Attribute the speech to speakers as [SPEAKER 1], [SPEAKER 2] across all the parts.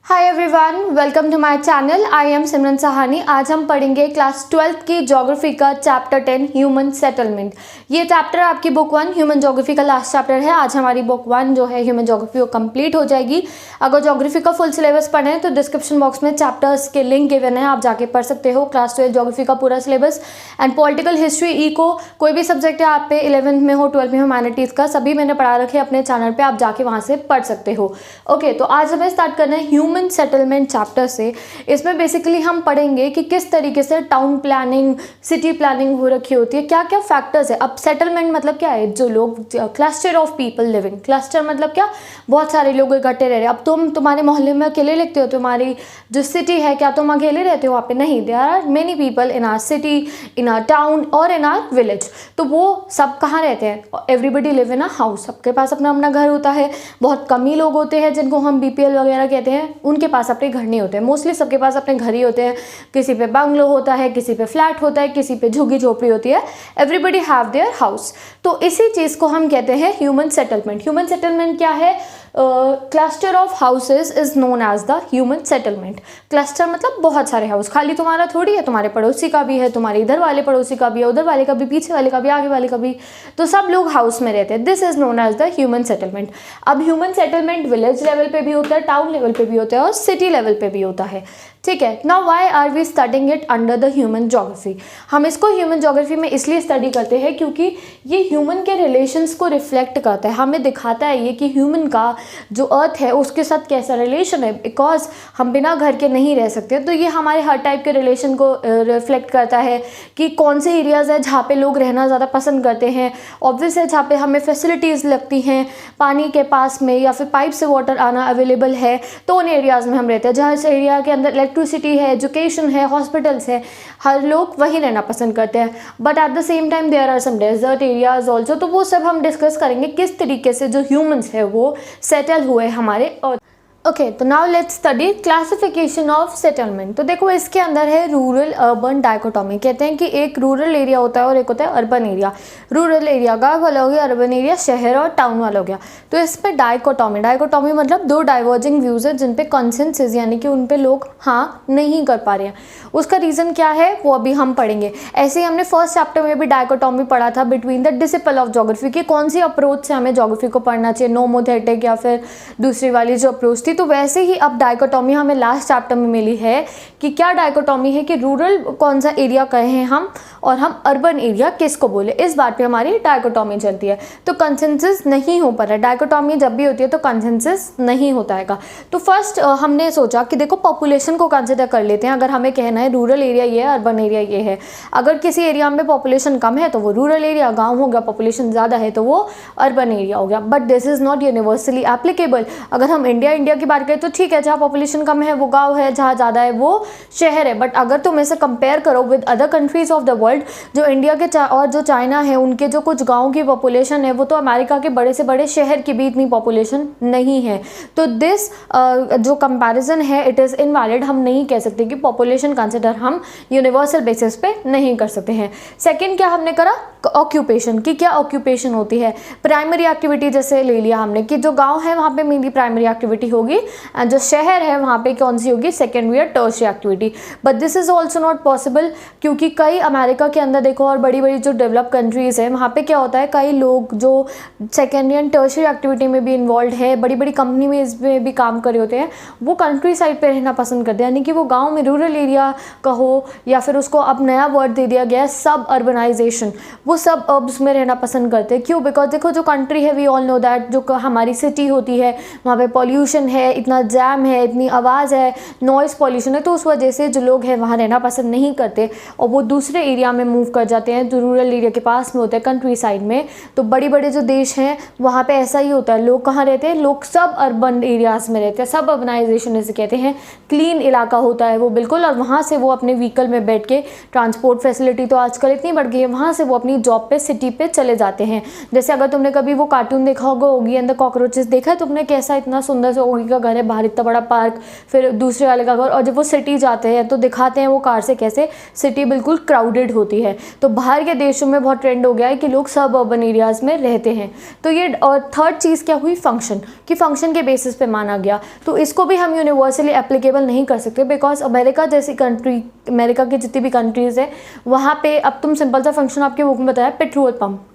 [SPEAKER 1] Hi everyone, welcome to my channel. I am Simran Sahani. आज हम पढ़ेंगे क्लास 12th की ज्योग्राफी का चैप्टर 10 ह्यूमन सेटलमेंट। ये चैप्टर आपकी बुक 1 ह्यूमन ज्योग्राफी का लास्ट चैप्टर है। आज हमारी बुक 1 जो है ह्यूमन ज्योग्राफी वो कंप्लीट हो जाएगी। अगर ज्योग्राफी का फुल सिलेबस पढ़े तो डिस्क्रिप्शन बॉक्स में चैप्टर्स के लिंक गिवन है, आप जाके पढ़ सकते हो। क्लास 12 ज्योग्राफी का पूरा syllabus and political history, eco, कोई भी सब्जेक्ट है आप पे 11th में हो 12th में ह्यूमैनिटीज़ का, सभी मैंने पढ़ा रखे अपने चैनल पर, आप जाके वहाँ से पढ़ सकते हो। ओके, तो आज हमें स्टार्ट करना है ह्यूमन सेटलमेंट चैप्टर से। इसमें बेसिकली हम पढ़ेंगे कि किस तरीके से टाउन प्लानिंग, सिटी प्लानिंग हो रखी होती है, क्या क्या फैक्टर्स है। अब सेटलमेंट मतलब क्या है, जो लोग, cluster of people living. Cluster मतलब क्या, बहुत सारे लोग इकट्ठे रह रहे हैं। अब तुम्हारे मोहल्ले में अकेले लिखते हो, तुम्हारी जो सिटी है, क्या तुम अकेले रहते हो वहाँ पे? नहीं, there are many people in our city, in our town और इन आर विलेज। तो वो सब कहाँ रहते हैं? Everybody live in a house. सबके पास अपना अपना घर होता है। बहुत कम ही लोग होते हैं जिनको हम BPL वगैरह कहते हैं, उनके पास अपने घर नहीं होते हैं। मोस्टली सबके पास अपने घर ही होते हैं। किसी पे बंगलो होता है, किसी पे फ्लैट होता है, किसी पे झुग्गी झोपड़ी होती है। Everybody have their house. तो इसी चीज़ को हम कहते हैं ह्यूमन सेटलमेंट। ह्यूमन सेटलमेंट क्या है? Cluster of houses is known as the human settlement. Cluster मतलब बहुत सारे हाउस, खाली तुम्हारा थोड़ी है, तुम्हारे पड़ोसी का भी है, तुम्हारे इधर वाले पड़ोसी का भी है, उधर वाले का भी, पीछे वाले का भी, आगे वाले का भी। तो सब लोग हाउस में रहते हैं। This is known as the human settlement. अब ह्यूमन सेटलमेंट विलेज लेवल पे भी होता है, टाउन लेवल पे भी होता है और सिटी लेवल पे भी होता है। ठीक है। Now why are we studying it under the human geography? हम इसको ह्यूमन ज्योग्राफी में इसलिए स्टडी करते हैं क्योंकि ये ह्यूमन के रिलेशंस को रिफ्लेक्ट करता है। हमें दिखाता है ये कि ह्यूमन का जो अर्थ है उसके साथ कैसा रिलेशन है। बिकॉज हम बिना घर के नहीं रह सकते, तो ये हमारे हर टाइप के रिलेशन को रिफ्लेक्ट करता है कि कौन से एरियाज़ है जहाँ पे लोग रहना ज़्यादा पसंद करते हैं। ऑब्वियस है, जहाँ पे हमें फैसिलिटीज़ लगती हैं, पानी के पास में या फिर पाइप से वाटर आना अवेलेबल है, तो उन एरियाज़ में हम रहते हैं। जहाँ इस एरिया के अंदर इलेक्ट्रिसिटी है, एजुकेशन है, हॉस्पिटल्स है, हर लोग वहीं रहना पसंद करते हैं। But at the same time there are some desert areas also. तो वो सब हम डिस्कस करेंगे किस तरीके से जो ह्यूमंस है वो सेटल हुए हमारे अर्थ। ओके, तो now let's study classification of settlement. तो देखो, इसके अंदर है रूरल अर्बन डाइकोटॉमी। कहते हैं कि एक रूरल एरिया होता है और एक होता है अर्बन एरिया। रूरल एरिया गाँव वाला हो गया, अर्बन एरिया शहर और टाउन वाला हो गया। तो इस पर डाइकोटॉमी, डाइकोटॉमी मतलब दो डाइवर्जिंग व्यूज़ है जिन पे कंसेंसस यानी कि उन पे लोग हाँ नहीं कर पा रहे हैं। उसका रीज़न क्या है वो अभी हम पढ़ेंगे। ऐसे ही हमने फर्स्ट चैप्टर में भी डाइकोटॉमी पढ़ा था between the disciple of geography की, कौन सी अप्रोच से हमें ज्योग्राफी को पढ़ना चाहिए, नोमोथेटिक या फिर दूसरी वाली जो अप्रोच थी। तो वैसे ही अब डाइकोटॉमी हमें लास्ट चैप्टर में मिली है कि क्या डाइकोटॉमी है कि रूरल कौन सा एरिया कहें हम और हम अर्बन एरिया किसको बोले। इस बात पे हमारी डाइकोटॉमी चलती है। तो कंसेंसस नहीं हो पा रहा है। डाइकोटॉमी जब भी होती है तो कंसेंसस नहीं होता है। तो फर्स्ट हमने सोचा कि देखो पॉपुलेशन को कंसिडर कर लेते हैं। अगर हमें कहना है रूरल एरिया ये है, अर्बन एरिया ये है। अगर किसी एरिया में पॉपुलेशन कम है तो वो रूरल एरिया, गाँव हो गया, पॉपुलेशन ज़्यादा है तो वो अर्बन एरिया हो गया। But this is not universally applicable. अगर हम इंडिया की बात करें तो ठीक है, जहाँ पॉपुलेशन कम है वो गांव है, जहाँ ज़्यादा है वो शहर है। बट अगर तुम इसे कंपेयर करो with other countries of the world, जो इंडिया के और जो चाइना है, उनके जो कुछ गाँव की पॉपुलेशन है वो तो अमेरिका के बड़े से बड़े शहर की भी इतनी पॉपुलेशन नहीं है। तो दिस जो कंपैरिजन है इट इज़ इनवैलिड। हम नहीं कह सकते कि पॉपुलेशन कंसिडर हम यूनिवर्सल बेसिस पे नहीं कर सकते हैं। सेकेंड क्या हमने करा, ऑक्यूपेशन की क्या ऑक्यूपेशन होती है। प्राइमरी एक्टिविटी जैसे ले लिया हमने कि जो गाँव है वहाँ पे मेनली प्राइमरी एक्टिविटी होगी, जो शहर है वहाँ पे कौन सी होगी, सेकेंडरी या tertiary activity. But this is also not possible क्योंकि कई अमेरिका के अंदर देखो और बड़ी बड़ी जो डेवलप कंट्रीज़ है वहाँ पे क्या होता है, कई लोग जो सेकेंडरी एंड टर्शियरी एक्टिविटी में भी इन्वॉल्व है, बड़ी बड़ी कंपनी में इसमें भी काम कर रहे होते हैं, वो कंट्री साइड पर रहना पसंद करते हैं। यानी कि वो गाँव में रूरल एरिया कहो या फिर उसको अब नया वर्ड दे दिया गया है सब अर्बनाइजेशन, वो सब अर्ब्स में रहना पसंद करते हैं। क्यों? बिकॉज देखो जो कंट्री है वी ऑल नो दैट, जो हमारी सिटी होती है वहाँ पे पॉल्यूशन है, इतना जैम है, इतनी आवाज़ है, नॉइज़ पॉल्यूशन है। तो उस वजह से जो लोग हैं वहाँ रहना पसंद नहीं करते और वो दूसरे एरिया में मूव कर जाते हैं जो रूरल एरिया के पास में होता है, कंट्री साइड में। तो बड़े बड़े जो देश हैं वहाँ पे ऐसा ही होता है। लोग कहाँ रहते हैं? लोग सब अर्बन एरियाज़ में रहते हैं। सब अर्बनाइजेशन इसे कहते हैं। क्लीन इलाका होता है वो बिल्कुल, और वहाँ से वो अपने व्हीकल में बैठ के, ट्रांसपोर्ट फैसिलिटी तो आजकल इतनी बढ़ गई है, वहाँ से वो अपनी जॉब पे सिटी पे चले जाते हैं। जैसे अगर तुमने कभी वो कार्टून देखा होगा ओगी एंड द कॉकरोचेस, देखा है तुमने कैसा इतना सुंदर सा ओगी का घर है, बाहर इतना बड़ा पार्क, फिर दूसरे वाले का घर, और जब वो सिटी जाते हैं तो दिखाते हैं वो कार से कैसे सिटी बिल्कुल क्राउडेड होती है। तो बाहर के देशों में बहुत ट्रेंड हो गया है कि लोग सब अर्बन एरियाज़ में रहते हैं। तो ये, और थर्ड चीज़ क्या हुई, फंक्शन, कि फंक्शन के बेसिस पे माना गया। तो इसको भी हम यूनिवर्सली एप्लीकेबल नहीं कर सकते, बिकॉज अमेरिका जैसी कंट्री, अमेरिका की जितनी भी कंट्रीज़ है वहाँ पे, अब तुम सिंपल सा फंक्शन आपके बुक में बताया, पेट्रोल पंप,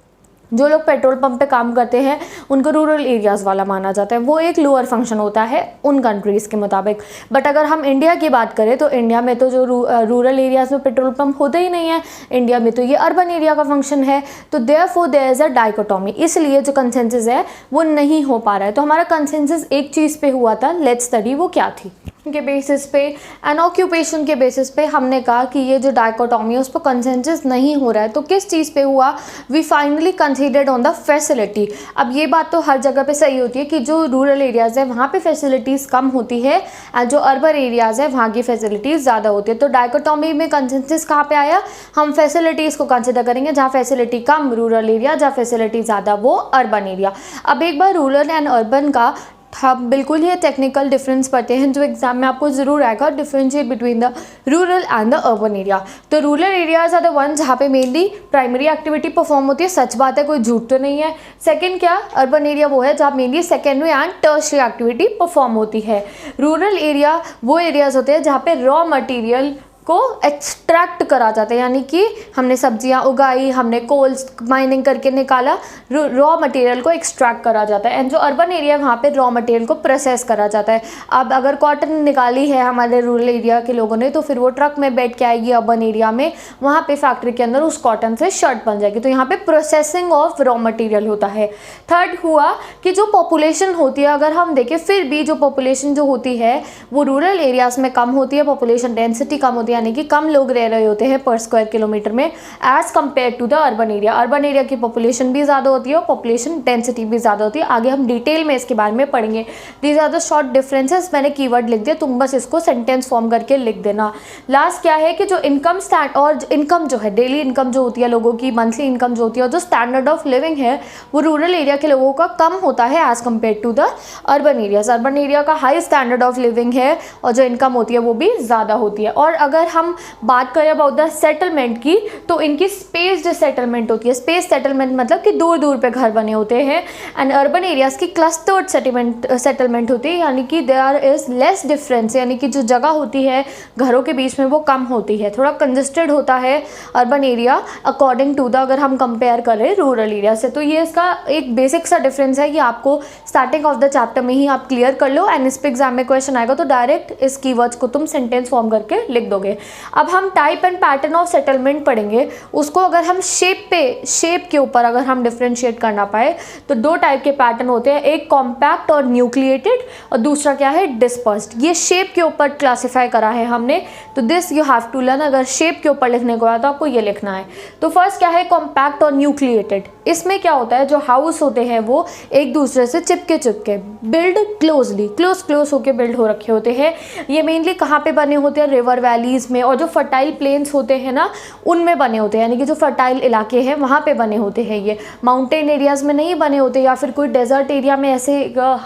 [SPEAKER 1] जो लोग पेट्रोल पंप पे काम करते हैं उनको रूरल एरियाज़ वाला माना जाता है, वो एक लोअर फंक्शन होता है उन कंट्रीज़ के मुताबिक। बट अगर हम इंडिया की बात करें तो इंडिया में तो जो रूरल एरियाज़ में पेट्रोल पंप होते ही नहीं है, इंडिया में तो ये अर्बन एरिया का फंक्शन है। तो therefore there is a dichotomy, इसलिए जो कंसेंसस है वो नहीं हो पा रहा है। तो हमारा कंसेंसस एक चीज़ पे हुआ था, लेट्स स्टडी, वो क्या थी के बेसिस पे एंड ऑक्यूपेशन के बेसिस पे हमने कहा कि ये जो डाइकोटॉमी है उस पर कंसेंसस नहीं हो रहा है। तो किस चीज़ पे हुआ, we finally considered on the facility. अब ये बात तो हर जगह पे सही होती है कि जो रूरल एरियाज़ है वहाँ पे फैसिलिटीज़ कम होती है एंड जो अर्बन एरियाज़ है वहाँ की फैसिलिटीज़ ज़्यादा होती है। तो डाइकोटॉमी में कंसेंसस कहाँ पे आया, हम फैसिलिटीज़ को कंसिडर करेंगे, जहाँ फैसिलिटी कम रूरल एरिया, जहाँ फैसिलिटी ज़्यादा वो अर्बन एरिया। अब एक बार रूरल एंड अर्बन का हम बिल्कुल ही टेक्निकल डिफरेंस पढ़ते हैं जो एग्जाम में आपको ज़रूर आएगा, differentiate between the rural and the urban area. तो rural areas are the one जहाँ पे मेनली प्राइमरी एक्टिविटी परफॉर्म होती है, सच बात है, कोई झूठ तो नहीं है। सेकंड क्या, अर्बन एरिया वो है जहाँ mainly secondary and tertiary activity perform होती है। रूरल एरिया वो एरियाज होते हैं जहाँ पे रॉ मटीरियल को एक्सट्रैक्ट करा जाता है, यानी कि हमने सब्जियां उगाई, हमने कोल्स माइनिंग करके निकाला, रॉ मटेरियल को एक्सट्रैक्ट करा जाता है। एंड जो अर्बन एरिया है वहाँ पे रॉ मटेरियल को प्रोसेस करा जाता है। अब अगर कॉटन निकाली है हमारे रूरल एरिया के लोगों ने तो फिर वो ट्रक में बैठ के आएगी अर्बन एरिया में, वहाँ पे फैक्ट्री के अंदर उस कॉटन से शर्ट बन जाएगी। तो यहाँ पे प्रोसेसिंग ऑफ रॉ मटीरियल होता है। थर्ड हुआ कि जो पॉपुलेशन होती है, अगर हम देखें फिर भी जो पॉपुलेशन जो होती है वो रूरल एरियाज में कम होती है, पॉपुलेशन डेंसिटी कम होती है, यानी कि कम लोग रह रहे होते हैं पर स्क्वायर किलोमीटर में as compare to the urban area. Urban area की पॉपुलेशन भी ज़्यादा होती है और पॉपुलेशन डेंसिटी भी ज़्यादा होती है। आगे हम डिटेल में इसके बारे में पढ़ेंगे। These are the short differences, मैंने कीवर्ड लिख दिया, तुम बस इसको सेंटेंस फॉर्म करके लिख देना। लास्ट क्या है कि जो इनकम स्टैंड और इनकम जो है, डेली इनकम जो होती है लोगों की, मंथली इनकम जो होती है, और जो स्टैंडर्ड ऑफ लिविंग है वो रूरल एरिया के लोगों का कम होता है as compare to the urban areas. Urban area का हाई स्टैंडर्ड ऑफ लिविंग है और जो इनकम होती है वो भी ज़्यादा होती है। और अगर हम बात करें अबाउट द सेटलमेंट की तो इनकी स्पेस्ड सेटलमेंट होती है। स्पेस सेटलमेंट मतलब कि दूर दूर पे घर बने होते हैं। एंड अर्बन एरियाज की क्लस्टर्ड सेटलमेंट होती है, यानी कि देयर इज लेस डिफरेंस, यानी कि जो जगह होती है घरों के बीच में वो कम होती है, थोड़ा कंजेस्टेड होता है urban area according to the, अगर हम कंपेयर करें रूरल एरिया से। तो ये इसका एक बेसिक सा डिफरेंस है कि आपको स्टार्टिंग ऑफ द चैप्टर में ही आप क्लियर कर लो एंड इस पे एग्जाम में क्वेश्चन आएगा तो डायरेक्ट इस कीवर्ड्स को तुम सेंटेंस फॉर्म करके लिख दोगे। अब हम type and pattern of settlement पढ़ेंगे। उसको अगर हम शेप के ऊपर अगर हम डिफरेंशिएट करना पाए तो दो टाइप के पैटर्न होते हैं, एक कॉम्पैक्ट और न्यूक्लिएटेड और दूसरा क्या है, डिस्पर्स्ड। ये शेप के ऊपर क्लासिफाई करा है हमने, तो this you have to learn. अगर शेप के ऊपर लिखने को आया तो आपको ये लिखना है। तो फर्स्ट क्या है, कॉम्पैक्ट और न्यूक्लिएटेड। इसमें क्या होता है, जो हाउस होते हैं वो एक दूसरे से चिपके बिल्ड क्लोजली क्लोज होके बिल्ड हो रखे होते हैं। ये मेनली कहाँ पे बने होते हैं, रिवर वैलीज में, और जो फर्टाइल प्लेन्स होते हैं ना उनमें बने होते हैं, यानी कि जो फर्टाइल इलाके हैं वहाँ पे बने होते हैं। ये माउंटेन एरियाज में नहीं बने होते या फिर कोई डेजर्ट एरिया में ऐसे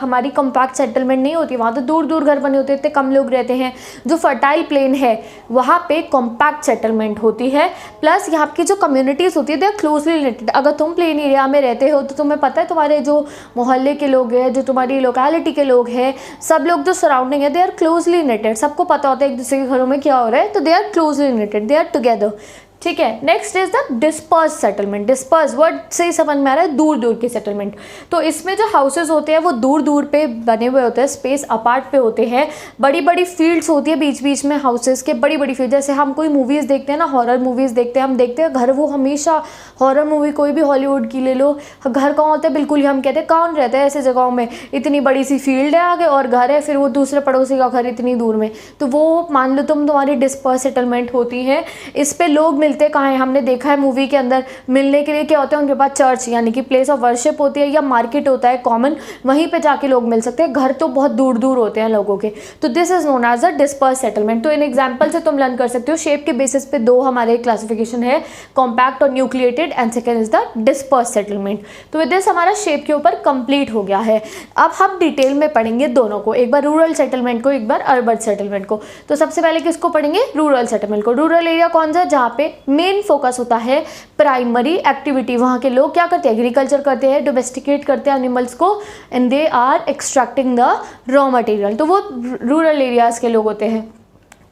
[SPEAKER 1] हमारी कॉम्पैक्ट सेटलमेंट नहीं होती, वहाँ तो दूर दूर घर बने होते हैं, इतने कम लोग रहते हैं। जो फर्टाइल प्लेन है वहाँ पे कॉम्पैक्ट सेटलमेंट होती है। प्लस यहाँ की जो कम्युनिटीज़ होती है दे आर क्लोजली रिलेटेड। अगर तुम प्लेन एरिया में रहते हो तो तुम्हें पता है तुम्हारे जो मोहल्ले के लोग हैं, जो तुम्हारी लोकेलिटी के लोग हैं, सब लोग जो सराउंडिंग है दे आर क्लोजली रिलेटेड। सबको पता होता है एक दूसरे के घरों में क्या हो रहा है, तो they are closely related, they are together. ठीक है। Next is the disperse settlement. Disperse word से ही समझ में आ रहा है दूर दूर की सेटलमेंट। तो इसमें जो हाउसेज होते हैं वो दूर दूर पे बने हुए होते हैं, स्पेस अपार्ट पे होते हैं। बड़ी बड़ी फील्ड्स होती है बीच बीच में हाउसेज के, बड़ी बड़ी फील्ड। जैसे हम कोई मूवीज़ देखते हैं ना, हॉरर मूवीज़ देखते हैं, हम देखते हैं घर वो हमेशा हॉरर मूवी कोई भी हॉलीवुड की ले लो, घर कहाँ होता है बिल्कुल ही हम कहते हैं कौन रहता है ऐसे जगहों में, इतनी बड़ी सी फील्ड है आगे और घर है, फिर वो दूसरे पड़ोसी का घर इतनी दूर में, तो वो मान लो तुम्हारी डिस्पर्स सेटलमेंट होती है। इस पर लोग मिलते कहाँ हैं, हमने देखा है मूवी के अंदर मिलने के लिए क्या होता है, उनके पास चर्च यानी कि प्लेस ऑफ वर्शिप होती है या मार्केट होता है कॉमन, वहीं पे जाके लोग मिल सकते हैं। घर तो बहुत दूर दूर होते हैं लोगों के, तो this is known as a disperse settlement. तो इन एग्जाम्पल से तुम लर्न कर सकते हो शेप के बेसिस पे दो हमारे क्लासिफिकेशन है, कॉम्पैक्ट और nucleated, and second is the disperse settlement. तो विद दिस हमारा शेप के ऊपर कंप्लीट हो गया है। अब हम डिटेल में पढ़ेंगे दोनों को, एक बार रूरल सेटलमेंट को, एक बार अर्बन सेटलमेंट को। तो सबसे पहले किसको पढ़ेंगे, रूरल सेटलमेंट को। रूरल एरिया कौन सा, जहाँ पे मेन फोकस होता है प्राइमरी एक्टिविटी, वहाँ के लोग क्या करते हैं, एग्रीकल्चर करते हैं, डोमेस्टिकेट करते हैं एनिमल्स को, and they are extracting the raw material, तो वो रूरल एरियाज के लोग होते हैं।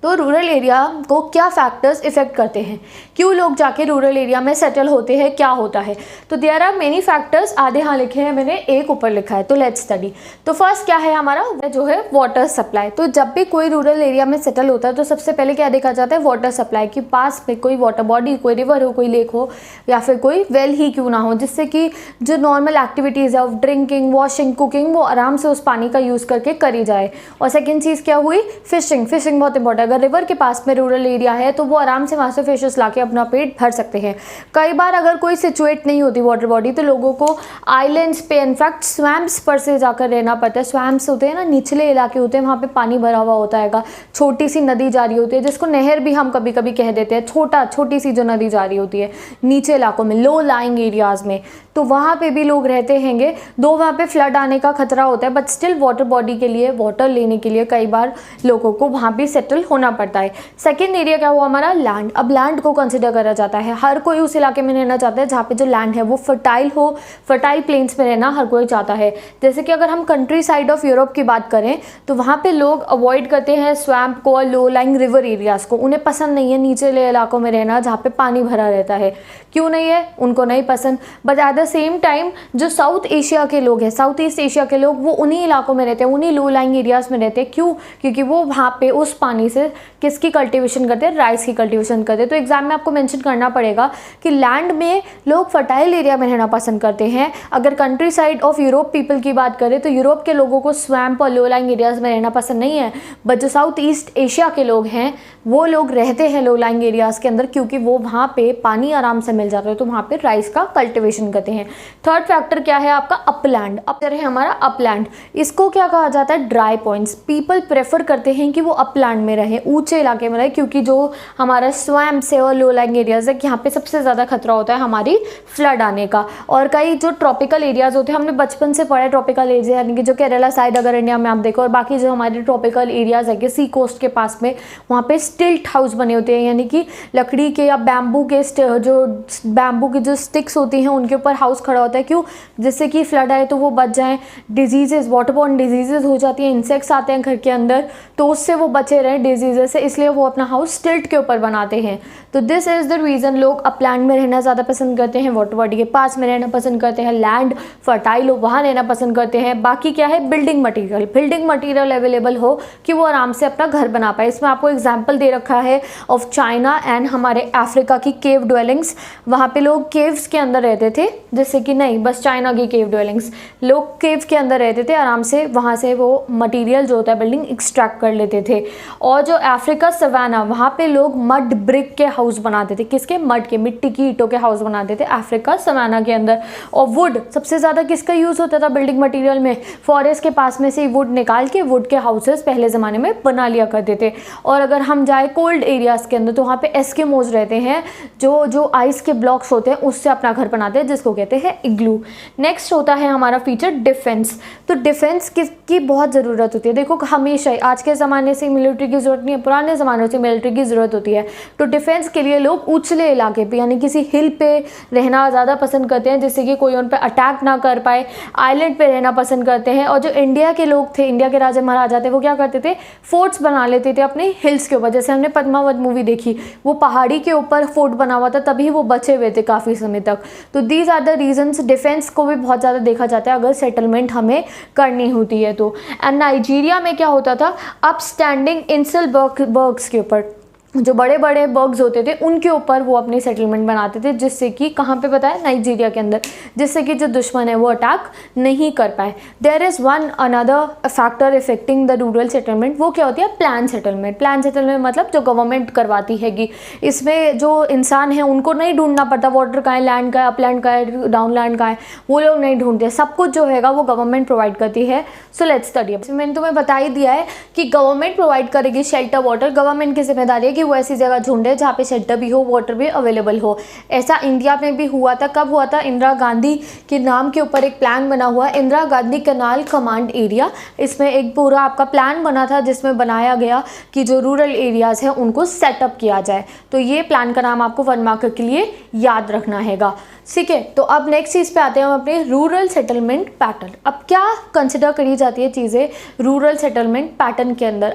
[SPEAKER 1] तो रूरल एरिया को क्या फैक्टर्स इफेक्ट करते हैं, क्यों लोग जाके रूरल एरिया में सेटल होते हैं, क्या होता है, तो देयर आर मेनी फैक्टर्स, आधे यहाँ लिखे हैं मैंने, एक ऊपर लिखा है, तो लेट्स स्टडी। तो फर्स्ट क्या है हमारा, जो है वाटर सप्लाई। तो जब भी कोई रूरल एरिया में सेटल होता है तो सबसे पहले क्या देखा जाता है, वाटर सप्लाई, कि पास में कोई वाटर बॉडी, कोई रिवर हो, कोई लेक हो, या फिर कोई वेल ही क्यों ना हो, जिससे कि जो नॉर्मल एक्टिविटीज़ है ऑफ ड्रिंकिंग, वॉशिंग, कुकिंग, वो आराम से उस पानी का यूज़ करके करी जाए। और सेकेंड चीज़ क्या हुई, फिशिंग। फिशिंग बहुत इंपॉर्टेंट, अगर रिवर के पास में रूरल एरिया है तो वो आराम से वहाँ से फिशेस लाके अपना पेट भर सकते हैं। कई बार अगर कोई सिचुएट नहीं होती वाटर बॉडी तो लोगों को आइलैंड्स पे, इनफैक्ट स्वैम्प्स पर से जाकर रहना पड़ता है। स्वैम्प्स होते हैं ना, निचले इलाके होते हैं, वहाँ पे पानी भरा हुआ होता है, छोटी सी नदी जा रही होती है, जिसको नहर भी हम कभी कभी कह देते हैं, छोटी सी जो नदी जा रही होती है नीचे इलाकों में, लो लाइंग एरियाज में, तो वहाँ पे भी लोग रहते हैंगे। दो वहाँ पे फ्लड आने का खतरा होता है, बट स्टिल वाटर बॉडी के लिए, वाटर लेने के लिए कई बार लोगों को वहाँ भी सेटल होना पड़ता है। सेकेंड एरिया क्या हुआ हमारा, लैंड। अब लैंड को कंसिडर करा जाता है, हर कोई उस इलाके में रहना चाहता है जहाँ पे जो लैंड है वो फर्टाइल हो, फर्टाइल प्लेन्स में रहना हर कोई चाहता है। जैसे कि अगर हम कंट्री साइड ऑफ यूरोप की बात करें तो वहाँ पे लोग अवॉइड करते हैं स्वैम्प को और लो लाइंग रिवर एरियाज़ को, उन्हें पसंद नहीं है निचले इलाकों में रहना जहाँ पे पानी भरा रहता है। क्यों नहीं है, उनको नहीं पसंद। But at the same time जो साउथ एशिया के लोग हैं, साउथ ईस्ट एशिया के लोग, वो उन्हीं इलाकों में रहते हैं, उन्हीं लो लाइंग एरियाज़ में रहते हैं। क्यों, क्योंकि वो वहाँ पे उस पानी से किसकी कल्टीवेशन करते हैं, राइस की कल्टीवेशन करते हैं। तो एग्जाम में आपको मेंशन करना पड़ेगा कि लैंड में लोग फर्टाइल एरिया में रहना पसंद करते हैं। अगर country side of Europe people की बात करें तो यूरोप के लोगों को स्वैम्प और लो लाइंग एरियाज़ में रहना पसंद नहीं है, बट जो साउथ ईस्ट एशिया के लोग हैं वो लोग रहते हैं लो लाइंग एरियाज़ के अंदर, क्योंकि वो वहाँ पे पानी आराम से मिल जाता है, तो वहाँ पे राइस का कल्टीवेशन करते हैं। थर्ड फैक्टर क्या है आपका, अपलैंड। अपर है हमारा अपलैंड, इसको क्या कहा जाता है, ड्राई पॉइंट्स। पीपल प्रेफर करते हैं कि वो अपलैंड में रहे, ऊंचे इलाके में रहे, क्योंकि जो हमारा स्वैम्प से और लो लाइंग एरियाज है, यहाँ पे सबसे ज़्यादा खतरा होता है हमारी फ्लड आने का। और कई जो ट्रॉपिकल एरियाज होते हैं, हमने बचपन से पढ़ा है ट्रॉपिकल एरिया, यानी कि जो केरला साइड अगर इंडिया में आप देखो, और बाकी जो हमारे ट्रॉपिकल एरियाज है कि सी कोस्ट के पास में, वहाँ पे स्टिल्ट हाउस बने होते हैं, यानी कि लकड़ी के या बैम्बू के जो स्टिक्स होती हैं उनके ऊपर हाउस खड़ा होता है। क्यों, जिससे कि फ्लड आए तो वो बच जाएं, डिजीजेज, वाटरबॉर्न डिजीजेज हो जाती हैं, इंसेक्ट्स आते हैं घर के अंदर, तो उससे वो बचे रहें डिजीजेज से, इसलिए वो अपना हाउस स्टिल्ट के ऊपर बनाते हैं। तो दिस इज द रीज़न लोग अपलैंड में रहना ज़्यादा पसंद करते हैं, वाटर बॉडी के पास में रहना पसंद करते हैं, लैंड फर्टाइल हो वहाँ रहना पसंद करते हैं। बाकी क्या है, बिल्डिंग मटीरियल अवेलेबल हो कि वो आराम से अपना घर बना पाए। इसमें आपको एग्जाम्पल दे रखा है ऑफ चाइना एंड हमारे अफ्रीका की केव ड्वेलिंग्स। वहाँ पे लोग केव्स के अंदर रहते थे, जैसे कि नहीं बस चाइना की केव ड्वेलिंग्स, लोग केव के अंदर रहते थे, आराम से वहाँ से वो मटेरियल जो होता है बिल्डिंग एक्सट्रैक्ट कर लेते थे। और जो अफ्रीका सवाना, वहाँ पे लोग मड ब्रिक के हाउस बनाते थे, किसके, मड के, मिट्टी की ईंटों के हाउस बनाते थे अफ्रीका सवाना के अंदर। और वुड सबसे ज़्यादा किसका यूज़ होता था बिल्डिंग मटीरियल में, फॉरेस्ट के पास में से वुड निकाल के वुड के हाउसेस पहले ज़माने में बना लिया करते थे। और अगर हम जाए कोल्ड एरियाज़ के अंदर तो वहाँ पे एस्किमोज रहते हैं, जो आइस के ब्लॉक्स होते हैं उससे अपना घर बनाते हैं, जिसको कहते हैं इग्लू। नेक्स्ट होता है हमारा फीचर डिफेंस। तो डिफेंस की बहुत ज़रूरत होती है। देखो हमेशा ही, आज के ज़माने से मिलिट्री की ज़रूरत नहीं है, पुराने ज़मानों से मिलिट्री की ज़रूरत होती है। तो डिफेंस के लिए लोग ऊंचले इलाके पे यानी किसी हिल पे रहना ज़्यादा पसंद करते हैं, जिससे कि कोई उन पर अटैक ना कर पाए। आइलैंड पे रहना पसंद करते हैं। और जो इंडिया के लोग थे, इंडिया के राजा महाराजा थे, वो क्या करते थे, फोर्ट्स बना लेते थे अपने हिल्स के ऊपर। जैसे हमने पद्मावत मूवी देखी, वो पहाड़ी के ऊपर फोर्ट बना हुआ था, तभी वो बचे हुए थे काफ़ी समय तक। तो these are the reasons. Defence को भी बहुत ज़्यादा देखा जाता है अगर सेटलमेंट हमें करनी होती है तो। एंड नाइजीरिया में क्या होता था, अपस्टैंडिंग इंसल बर्ग्स के ऊपर, जो बड़े बड़े बर्ग्स होते थे उनके ऊपर वो अपनी सेटलमेंट बनाते थे, जिससे कि कहाँ पे पता है, नाइजीरिया के अंदर, जिससे कि जो दुश्मन है वो अटैक नहीं कर पाए। There is one another factor affecting the rural settlement, वो क्या होती है, प्लान सेटलमेंट। प्लान सेटलमेंट मतलब जो गवर्नमेंट करवाती हैगी, इसमें जो इंसान है उनको नहीं ढूंढना पड़ता वाटर का है, लैंड का है, अपलैंड का है, डाउनलैंड का है, वो लोग नहीं ढूंढते, सब कुछ जो हैगा वो गवर्नमेंट प्रोवाइड करती है। So let's study. मैंने तुम्हें बता ही दिया है कि गवर्नमेंट प्रोवाइड करेगी शेल्टर वाटर, गवर्नमेंट की जिम्मेदारी है कि वो ऐसी जगह ढूंढे जहाँ पे शेल्टर भी हो, वाटर भी अवेलेबल हो। ऐसा इंडिया में भी हुआ था। कब हुआ था? इंदिरा गांधी के नाम के ऊपर एक प्लान बना हुआ है, Indira Gandhi canal command area. इसमें एक पूरा आपका प्लान बना था जिसमें बनाया गया कि जो रूरल एरियाज़ हैं उनको सेटअप किया जाए। तो ये प्लान का नाम आपको 1 मार्क के लिए याद रखना हैगा, ठीक है। तो अब नेक्स्ट चीज़ पे आते हैं हम अपने रूरल सेटलमेंट पैटर्न। अब क्या कंसिडर करी जाती है चीज़ें रूरल सेटलमेंट पैटर्न के अंदर?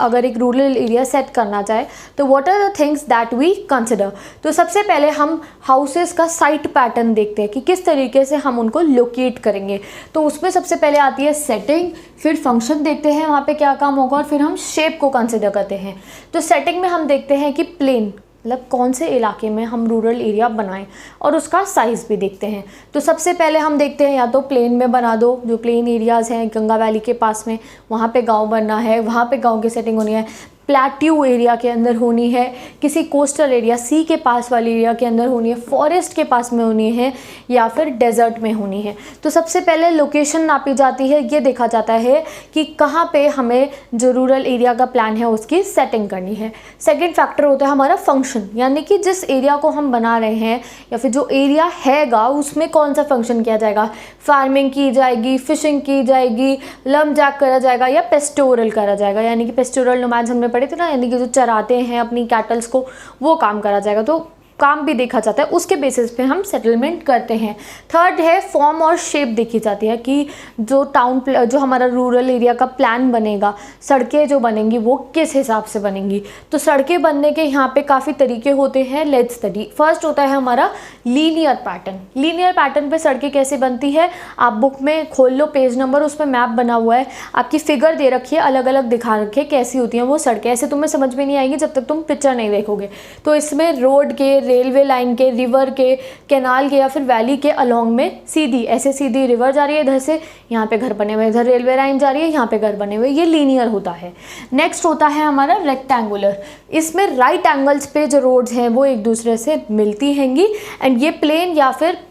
[SPEAKER 1] अगर एक रूरल एरिया सेट करना चाहे तो what are the things that we consider. तो सबसे पहले हम हाउसेस का साइट पैटर्न देखते हैं कि किस तरीके से हम उनको लोकेट करेंगे। तो उसमें सबसे पहले आती है सेटिंग, फिर फंक्शन देखते हैं वहाँ पे क्या काम होगा, और फिर हम शेप को कंसिडर करते हैं। तो सेटिंग में हम देखते हैं कि प्लेन, मतलब कौन से इलाके में हम रूरल एरिया बनाएं, और उसका साइज़ भी देखते हैं। तो सबसे पहले हम देखते हैं या तो प्लेन में बना दो, जो प्लेन एरियाज़ हैं गंगा वैली के पास में, वहाँ पे गांव बनना है, वहाँ पे गांव की सेटिंग होनी है। प्लेट्यू एरिया के अंदर होनी है, किसी कोस्टल एरिया सी के पास वाले एरिया के अंदर होनी है, फॉरेस्ट के पास में होनी है, या फिर डेजर्ट में होनी है। तो सबसे पहले लोकेशन नापी जाती है, ये देखा जाता है कि कहाँ पे हमें जो रूरल एरिया का प्लान है उसकी सेटिंग करनी है। सेकंड फैक्टर होता है हमारा फंक्शन, यानी कि जिस एरिया को हम बना रहे हैं या फिर जो एरिया हैगा उसमें कौन सा फंक्शन किया जाएगा। फार्मिंग की जाएगी, फिशिंग की जाएगी, लमजैक करा जाएगा, या पेस्टोरल करा जाएगा, यानी कि पेस्टोरल नोमैड्स हमने पढ़े थे ना, यानी कि जो चराते हैं अपनी कैटल्स को, वो काम करा जाएगा। तो काम भी देखा जाता है, उसके बेसिस पे हम सेटलमेंट करते हैं। थर्ड है फॉर्म और शेप देखी जाती है कि जो जो हमारा रूरल एरिया का प्लान बनेगा, सड़कें जो बनेंगी वो किस हिसाब से बनेंगी। तो सड़कें बनने के यहाँ पे काफ़ी तरीके होते हैं, लेट्स स्टडी। फर्स्ट होता है हमारा लीनियर पैटर्न। लीनियर पैटर्न पे सड़कें कैसे बनती है, आप बुक में खोल लो पेज नंबर, उस पर मैप बना हुआ है, आपकी फिगर दे रखी है, अलग अलग दिखा रखी है कैसी होती हैं वो सड़कें। ऐसे तुम्हें समझ में नहीं आएगी जब तक तुम पिक्चर नहीं देखोगे। तो इसमें रोड के, रेलवे लाइन के, रिवर के, कैनाल के या फिर वैली के अलोंग में सीधी, ऐसे सीधी रिवर जा रही है इधर से, यहाँ पे घर बने हुए, इधर रेलवे लाइन जा रही है, यहाँ पे घर बने हुए, ये लीनियर होता है। नेक्स्ट होता है हमारा रेक्टेंगुलर। इसमें राइट एंगल्स पे जो रोड्स हैं वो एक दूसरे से मिलती हैंगी, एंड ये प्लेन या फिर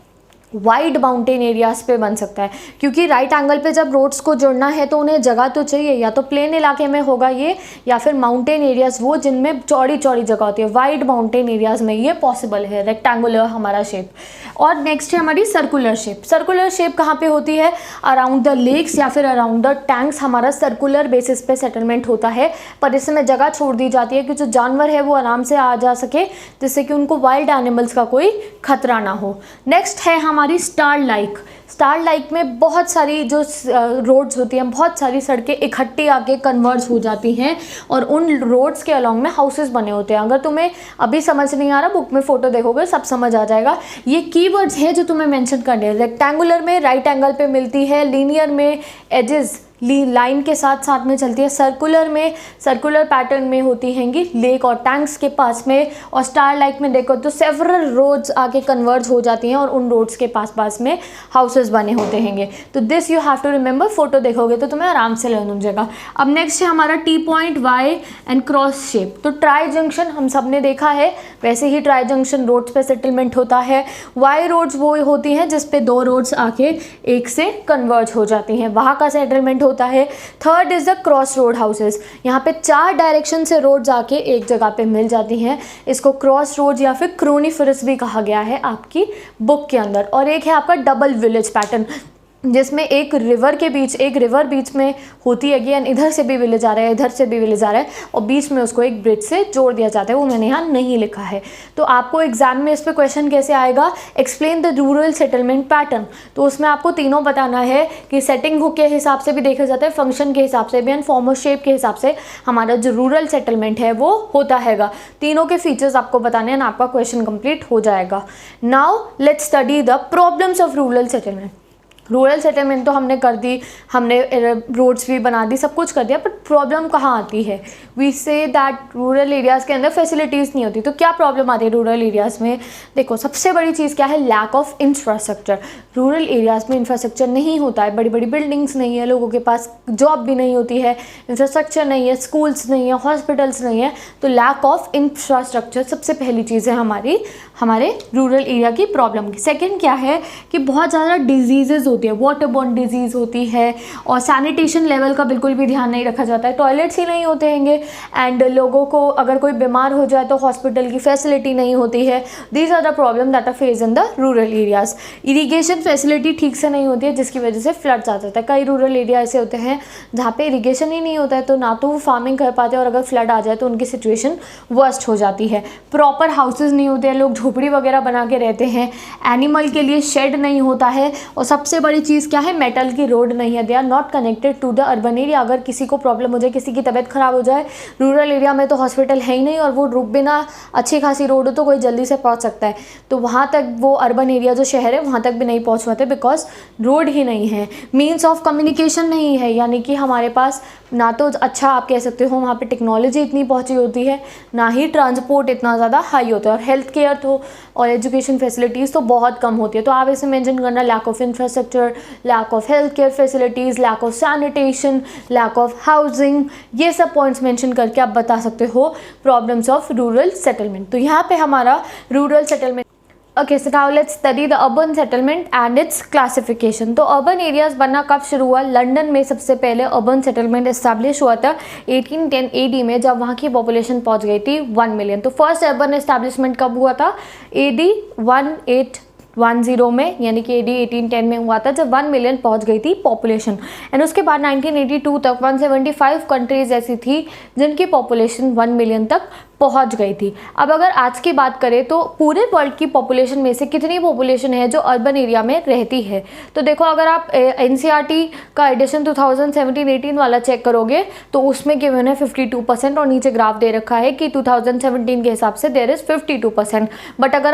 [SPEAKER 1] वाइड माउंटेन एरियाज़ पे बन सकता है, क्योंकि राइट एंगल पे जब रोड्स को जोड़ना है तो उन्हें जगह तो चाहिए, या तो प्लेन इलाके में होगा ये, या फिर माउंटेन एरियाज़ वो जिनमें चौड़ी चौड़ी जगह होती है, वाइड माउंटेन एरियाज़ में ये पॉसिबल है रेक्टेंगुलर हमारा शेप। और नेक्स्ट है हमारी सर्कुलर शेप। सर्कुलर शेप कहाँ पे होती है, अराउंड द लेक्स या फिर अराउंड द टैंक्स हमारा सर्कुलर बेसिस पे सेटलमेंट होता है, पर इसमें जगह छोड़ दी जाती है कि जो जानवर है वो आराम से आ जा सके, जिससे कि उनको वाइल्ड एनिमल्स का कोई खतरा ना हो। नेक्स्ट है हमारी स्टार लाइक। स्टार लाइक में बहुत सारी जो रोड्स होती हैं, बहुत सारी सड़कें इकट्ठी आके कन्वर्ज हो जाती हैं, और उन रोड्स के अलॉन्ग में हाउसेस बने होते हैं। अगर तुम्हें अभी समझ नहीं आ रहा, बुक में फोटो देखोगे सब समझ आ जाएगा। ये कीवर्ड्स हैं जो तुम्हें मेंशन करने हैं। रेक्टेंगुलर में राइट एंगल पे मिलती है, लीनियर में एजेस लाइन के साथ साथ में चलती है, सर्कुलर में सर्कुलर पैटर्न में होती हैंगी लेक और टैंक्स के पास में, और स्टार लाइक में देखो तो सेवरल रोड्स आके कन्वर्ज हो जाती हैं और उन रोड्स के पास में हाउसेस बने होते हैंगे। तो this you have to remember, photo देखोगे तो तुम्हें आराम से लर्न हो जाएगा। अब नेक्स्ट है हमारा T point, Y and cross shape. तो ट्राई जंक्शन हम सब ने देखा है, वैसे ही ट्राई जंक्शन रोड्स पे सेटलमेंट होता है। वाई रोड्स वो होती हैं जिसपे दो रोड्स आके एक से कन्वर्ज हो जाती हैं, वहाँ का सेटलमेंट होता है। Third is the cross road houses. यहाँ पे 4 डायरेक्शन से रोड्स आके एक जगह पे मिल जाती हैं, इसको क्रॉस रोड या फिर क्रोनिफरस भी कहा गया है आपकी बुक के अंदर। और एक है आपका डबल विलेज पैटर्न, जिसमें एक रिवर बीच में होती है, एंड इधर से भी विलेज आ रहा है, इधर से भी विलेज आ रहा है, और बीच में उसको एक ब्रिज से जोड़ दिया जाता है, वो मैंने यहाँ नहीं लिखा है। तो आपको एग्जाम में इस पर क्वेश्चन कैसे आएगा, explain the rural settlement pattern. तो उसमें आपको तीनों बताना है कि सेटिंग के हिसाब से भी देखा जाता है, फंक्शन के हिसाब से भी, एंड फॉर्म और शेप के हिसाब से हमारा जो रूरल सेटलमेंट है वो होता हैगा। तीनों के फीचर्स आपको बताने हैं, आपका क्वेश्चन कंप्लीट हो जाएगा। Now let's study the problems of rural settlement. Rural settlement तो हमने कर दी, हमने रोड्स भी बना दी, सब कुछ कर दिया, बट प्रॉब्लम कहाँ आती है? We say that rural areas के अंदर फैसिलिटीज़ नहीं होती। तो क्या प्रॉब्लम आती है रूरल एरियाज़ में? देखो, सबसे बड़ी चीज़ क्या है? Lack of infrastructure. Rural areas में इंफ्रास्ट्रक्चर नहीं होता है, बड़ी बड़ी बिल्डिंग्स नहीं है, लोगों के पास जॉब भी नहीं होती है, इंफ्रास्ट्रक्चर नहीं है, स्कूल्स नहीं है, हॉस्पिटल्स नहीं है। तो लैक ऑफ इंफ्रास्ट्रक्चर सबसे पहली चीज़ है हमारे रूरल एरिया की प्रॉब्लम की। सेकेंड क्या है कि बहुत ज़्यादा डिजीज़ेज होती है, वाटरबोर्न डिजीज़ होती है, और सैनिटेशन लेवल का बिल्कुल भी ध्यान नहीं रखा जाता है, टॉयलेट्स ही नहीं होते हैंगे, एंड लोगों को अगर कोई बीमार हो जाए तो हॉस्पिटल की फैसिलिटी नहीं होती है। These are the problem that are face in the rural areas. Irrigation facility ठीक से नहीं होती है, जिसकी वजह से फ्लड्स आ जाता है। कई रूरल एरिया ऐसे होते हैं जहाँ पे इरीगेशन ही नहीं होता है, तो ना तो वो फार्मिंग कर पाते हैं, और अगर फ्लड आ जाए तो उनकी सिचुएशन वर्स्ट हो जाती है। प्रॉपर हाउसेज नहीं होते हैं, लोग झोपड़ी वगैरह बना के रहते हैं, एनिमल के लिए शेड नहीं होता है, और सबसे बड़ी चीज़ क्या है? मेटल की रोड नहीं है, they are not connected to the urban area. अगर किसी को प्रॉब्लम हो जाए, किसी की तबीयत खराब हो जाए, रूरल एरिया में तो हॉस्पिटल है ही नहीं, और वो रुक बिना अच्छी खासी रोड हो तो कोई जल्दी से पहुंच सकता है, तो वहाँ तक वो अर्बन एरिया जो शहर है वहाँ तक भी नहीं पहुँच पाते, बिकॉज रोड ही नहीं है। मीन्स ऑफ कम्युनिकेशन नहीं है, यानी कि हमारे पास ना तो अच्छा आप कह सकते हो वहाँ पे टेक्नोलॉजी इतनी पहुँची होती है, ना ही ट्रांसपोर्ट इतना ज़्यादा हाई होता है, और हेल्थ केयर तो और एजुकेशन फैसिलिटीज़ तो बहुत कम होती है। तो आप इसे मेंशन करना, lack of infrastructure, lack of health care facilities, lack of sanitation, lack of housing, ये सब पॉइंट्स मेंशन करके आप बता सकते हो प्रॉब्लम्स ऑफ रूरल सेटलमेंट। तो यहाँ पे हमारा rural settlement. Okay, so now let's study the urban settlement and it's classification. तो अर्बन एरियाज बनना कब शुरू हुआ? लंदन में सबसे पहले अर्बन सेटलमेंट एस्टैब्लिश हुआ था 1810 AD में, जब वहाँ की पॉपुलेशन पहुँच गई थी 1 मिलियन। तो फर्स्ट अर्बन एस्टैब्लिशमेंट कब हुआ था? AD 1810 में, यानी कि AD 1810 में हुआ था, जब 1 मिलियन पहुंच गई थी पॉपुलेशन। एंड उसके बाद 1982 तक 175 कंट्रीज ऐसी थी जिनकी पॉपुलेशन 1 मिलियन तक पहुंच गई थी। अब अगर आज की बात करें तो पूरे वर्ल्ड की पॉपुलेशन में से कितनी पॉपुलेशन है जो अर्बन एरिया में रहती है? तो देखो, अगर आप NCERT का एडिशन 2017-18 वाला चेक करोगे तो उसमें गिवन है 52%, और नीचे ग्राफ दे रखा है कि 2017 के हिसाब से देयर इज 52%। बट अगर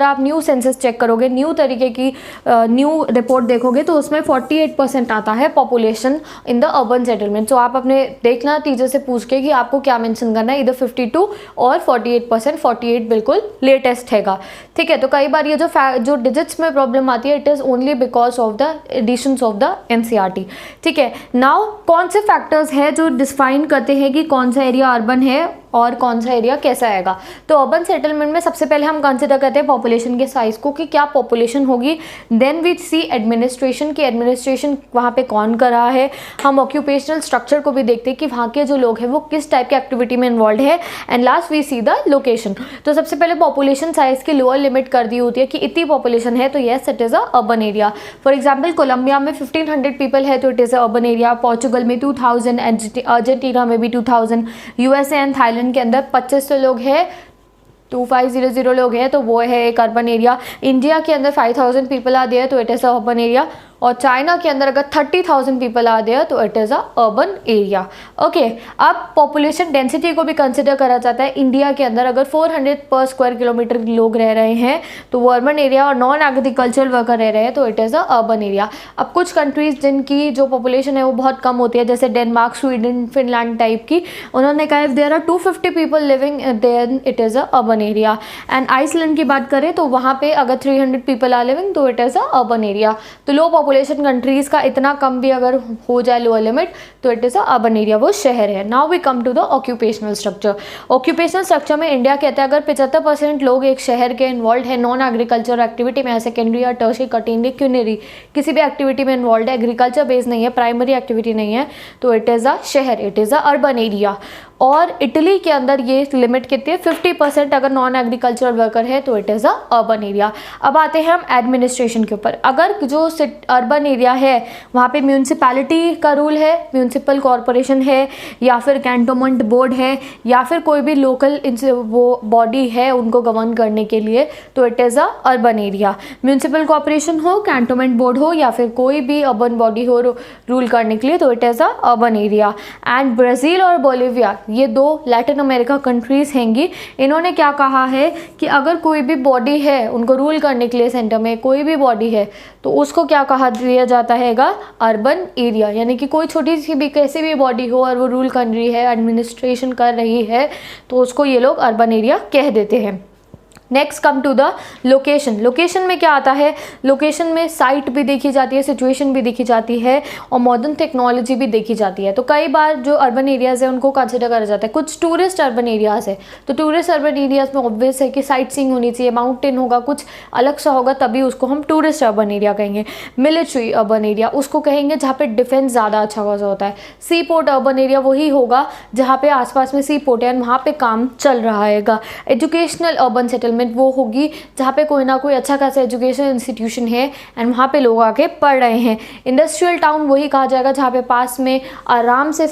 [SPEAKER 1] आप न्यू सेंसस चेक करोगे, न्यू तरीके की न्यू रिपोर्ट देखोगे तो उसमें 48% आता है population in the urban settlement. तो आप अपने देखना टीचर से पूछ के कि आपको क्या मेंशन करना है, इधर 52 और 48%। 48 बिल्कुल लेटेस्ट हैगा, ठीक है। तो कई बार ये जो डिजिट्स में प्रॉब्लम आती है, it is only because of the editions of the NCERT, ठीक है। नाउ कौन से फैक्टर्स है जो डिफाइन करते हैं कि कौन सा एरिया अर्बन है और कौन सा एरिया कैसा आएगा? तो अर्बन सेटलमेंट में सबसे पहले हम कंसिडर करते हैं पॉपुलेशन के साइज को, कि क्या पॉपुलेशन होगी। देन वी सी एडमिनिस्ट्रेशन, की एडमिनिस्ट्रेशन वहाँ पे कौन कर रहा है। हम ऑक्यूपेशनल स्ट्रक्चर को भी देखते हैं कि वहाँ के जो लोग हैं वो किस टाइप के एक्टिविटी में इन्वॉल्व है। And last we see the location. तो सबसे पहले पॉपुलेशन साइज की लोअर लिमिट कर दी होती है कि इतनी पॉपुलेशन है तो yes it is a urban area. For example Colombia में 1500 पीपल है तो it is a urban area. Portugal में 2000, अर्जेंटीना में भी 2000, USA एंड थाईलैंड के अंदर 2500 लोग हैं, 2500 लोग हैं, तो वो है एक अर्बन एरिया। इंडिया के अंदर 5000 पीपल आ देयर तो it is a urban area. और चाइना के अंदर अगर 30,000 पीपल आ देयर तो it is a urban area. Okay, अब पॉपुलेशन डेंसिटी को भी कंसिडर करा जाता है। इंडिया के अंदर अगर 400 पर स्क्वायर किलोमीटर लोग रह रहे हैं तो वो अर्बन एरिया, और नॉन एग्रीकल्चरल वर्कर रह रहे हैं तो it is a urban area. अब कुछ कंट्रीज जिनकी जो पॉपुलेशन है वो बहुत कम होती है, जैसे डेनमार्क, स्वीडन, फिनलैंड टाइप की, उन्होंने कहा if there are 250 people living then it is a urban area. And Iceland की बात करें तो वहाँ पे अगर 300 पीपल आर लिविंग तो it is a urban area. तो लो पॉपुलेशन कंट्रीज का इतना कम भी अगर हो जाए लोअर लिमिट तो it is a urban area, वो शहर है। Now we come to the occupational structure. Occupational structure में इंडिया कहता है अगर 75% लोग एक शहर के इन्वॉल्व है नॉन एग्रीकल्चर एक्टिविटी में, सेकेंडरी या टर्शियरी, क्वॉटरनरी, क्यूनरी, किसी भी एक्टिविटी में इन्वॉल्व है, एग्रीकल्चर बेस्ड नहीं है, प्राइमरी एक्टिविटी नहीं है, तो इट इज़ अ शहर, it is a urban area. और इटली के अंदर ये लिमिट कितनी है? 50% अगर नॉन एग्रीकल्चरल वर्कर है तो it is a urban area. अब आते हैं हम एडमिनिस्ट्रेशन के ऊपर। अगर जो अर्बन एरिया है वहाँ पे म्यूनसिपैलिटी का रूल है, म्यूनसिपल कॉरपोरेशन है, या फिर कैंटोनमेंट बोर्ड है, या फिर कोई भी लोकल वो बॉडी है उनको गवर्न करने के लिए, तो it is a urban area. Municipal corporation हो, कैंटोनमेंट बोर्ड हो, या फिर कोई भी अर्बन बॉडी हो रूल करने के लिए, तो it is a urban area. And Brazil और बोलिविया ये 2 लैटिन अमेरिका कंट्रीज़ हैंगी। इन्होंने क्या कहा है कि अगर कोई भी बॉडी है उनको रूल करने के लिए सेंटर में कोई भी बॉडी है तो उसको क्या कहा दिया जाता हैगा, अर्बन एरिया। यानी कि कोई छोटी सी भी कैसी भी बॉडी हो और वो रूल कर रही है, एडमिनिस्ट्रेशन कर रही है, तो उसको ये लोग अर्बन एरिया कह देते हैं। Next come to the location. Location में क्या आता है, लोकेशन में साइट भी देखी जाती है, सिचुएशन भी देखी जाती है और मॉडर्न टेक्नोलॉजी भी देखी जाती है। तो कई बार जो अर्बन एरियाज़ है उनको कंसिडर करा जाता है। कुछ टूरिस्ट अर्बन एरियाज़ है, तो टूरिस्ट अर्बन एरियाज़ में ऑब्वियस है कि साइट सीइंग होनी चाहिए, माउंटेन होगा, कुछ अलग सा होगा, तभी उसको हम टूरिस्ट अर्बन एरिया कहेंगे। मिलिट्री अर्बन एरिया उसको कहेंगे जहाँ पे डिफेंस ज़्यादा अच्छा खासा होता है। सी पोर्ट अर्बन एरिया वही होगा जहाँ पे आसपास में सी पोर्ट है, वहाँ पे काम चल रहा है। एजुकेशनल अर्बन सेटलमेंट वो होगी जहाँ पे कोई ना कोई अच्छा खासा एजुकेशन इंस्टीट्यूशन है एंड वहाँ पे लोग आके पढ़ रहे हैं। इंडस्ट्रियल टाउन वही कहा जाएगा जहाँ पे पास में आराम से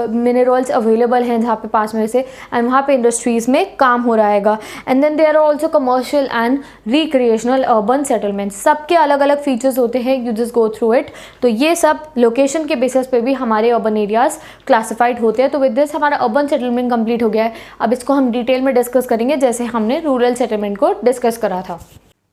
[SPEAKER 1] मिनरल्स अवेलेबल हैं, जहाँ पे पास में से, एंड वहाँ पे इंडस्ट्रीज़ में काम हो रहा है। And then there are also commercial and recreational urban settlement. सबके अलग अलग फीचर्स होते हैं, you just go through it. तो ये सब लोकेशन के बेसिस पे भी हमारे अर्बन एरियाज क्लासिफाइड होते हैं। तो विद दिस हमारा अर्बन सेटलमेंट कंप्लीट हो गया है। अब इसको हम डिटेल में डिस्कस करेंगे जैसे हमने रूरल सेटलमेंट को डिस्कस करा था।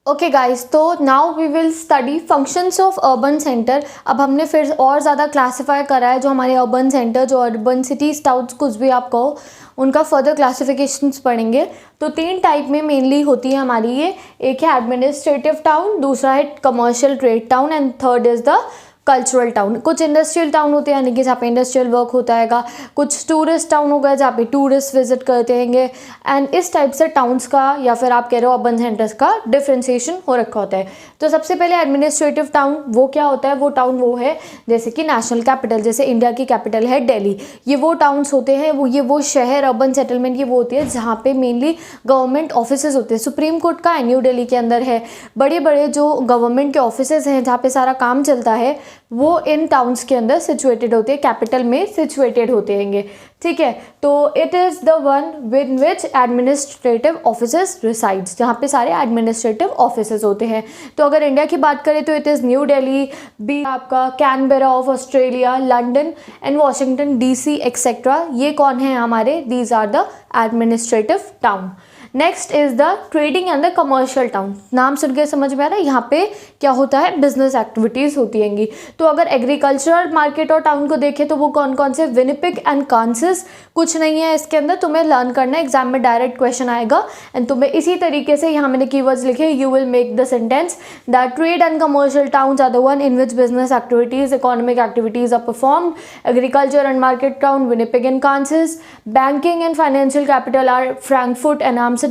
[SPEAKER 1] ओके गाइस, तो now we will study functions of urban centre. अब हमने फिर और ज़्यादा क्लासीफाई करा है जो हमारे अर्बन सेंटर, जो अर्बन सिटीज़, टाउन्स, कुछ भी आप कहो, उनका फर्दर क्लासिफिकेशंस पढ़ेंगे। तो 3 टाइप में मेनली होती है हमारी ये। एक है एडमिनिस्ट्रेटिव टाउन, दूसरा है commercial trade town and third is the cultural town. कुछ इंडस्ट्रियल टाउन होते हैं यानी कि जहाँ पे इंडस्ट्रियल वर्क होता है, कुछ टूरिस्ट टाउन हो गए जहाँ पे टूरिस्ट विजिट करते हैंगे। एंड इस टाइप से टाउन्स का या फिर आप कह रहे हो अर्बन सेंटर्स का डिफ्रेंसिएशन हो रखा होता है। तो सबसे पहले एडमिनिस्ट्रेटिव टाउन वो क्या होता है, वो टाउन वो है जैसे कि नेशनल कैपिटल, जैसे इंडिया की कैपिटल है दिल्ली, ये वो टाउन्स होते हैं, वो शहर अर्बन सेटलमेंट की वो होती है जहाँ पे मेनली गवर्नमेंट ऑफिसेज होते हैं। सुप्रीम कोर्ट का न्यू दिल्ली के अंदर है। बड़े बड़े जो गवर्नमेंट के ऑफिसेज हैं जहाँ पे सारा काम चलता है वो इन टाउन्स के अंदर सिचुएटेड होते हैं, कैपिटल में सिचुएटेड होते हैंगे। ठीक है, तो it is the one win which administrative offices resides, जहाँ पे सारे एडमिनिस्ट्रेटिव ऑफिसेज होते हैं। तो अगर इंडिया की बात करें तो इट इज़ न्यू दिल्ली, भी आपका Canberra of Australia, London and Washington DC etcetera. ये कौन है हमारे, these are the administrative town. Next is the trading and the commercial town. नाम सुन के समझ में आ रहा है, यहाँ पे क्या होता है, बिजनेस एक्टिविटीज़ होती हैंगी। तो अगर एग्रीकल्चरल मार्केट और टाउन को देखें तो वो कौन कौन से, विनिपेग एंड कांसेस। कुछ नहीं है इसके अंदर, तुम्हें लर्न करना है, एग्जाम में डायरेक्ट क्वेश्चन आएगा एंड तुम्हें इसी तरीके से, यहाँ मैंने कीवर्ड्स लिखे, you will make the sentence that trade and commercial towns are the one in which business activities, economic activities are performed. Agriculture and market town Winnipeg and Kansas. Banking and financial capital are Frankfurt and Amsterdam.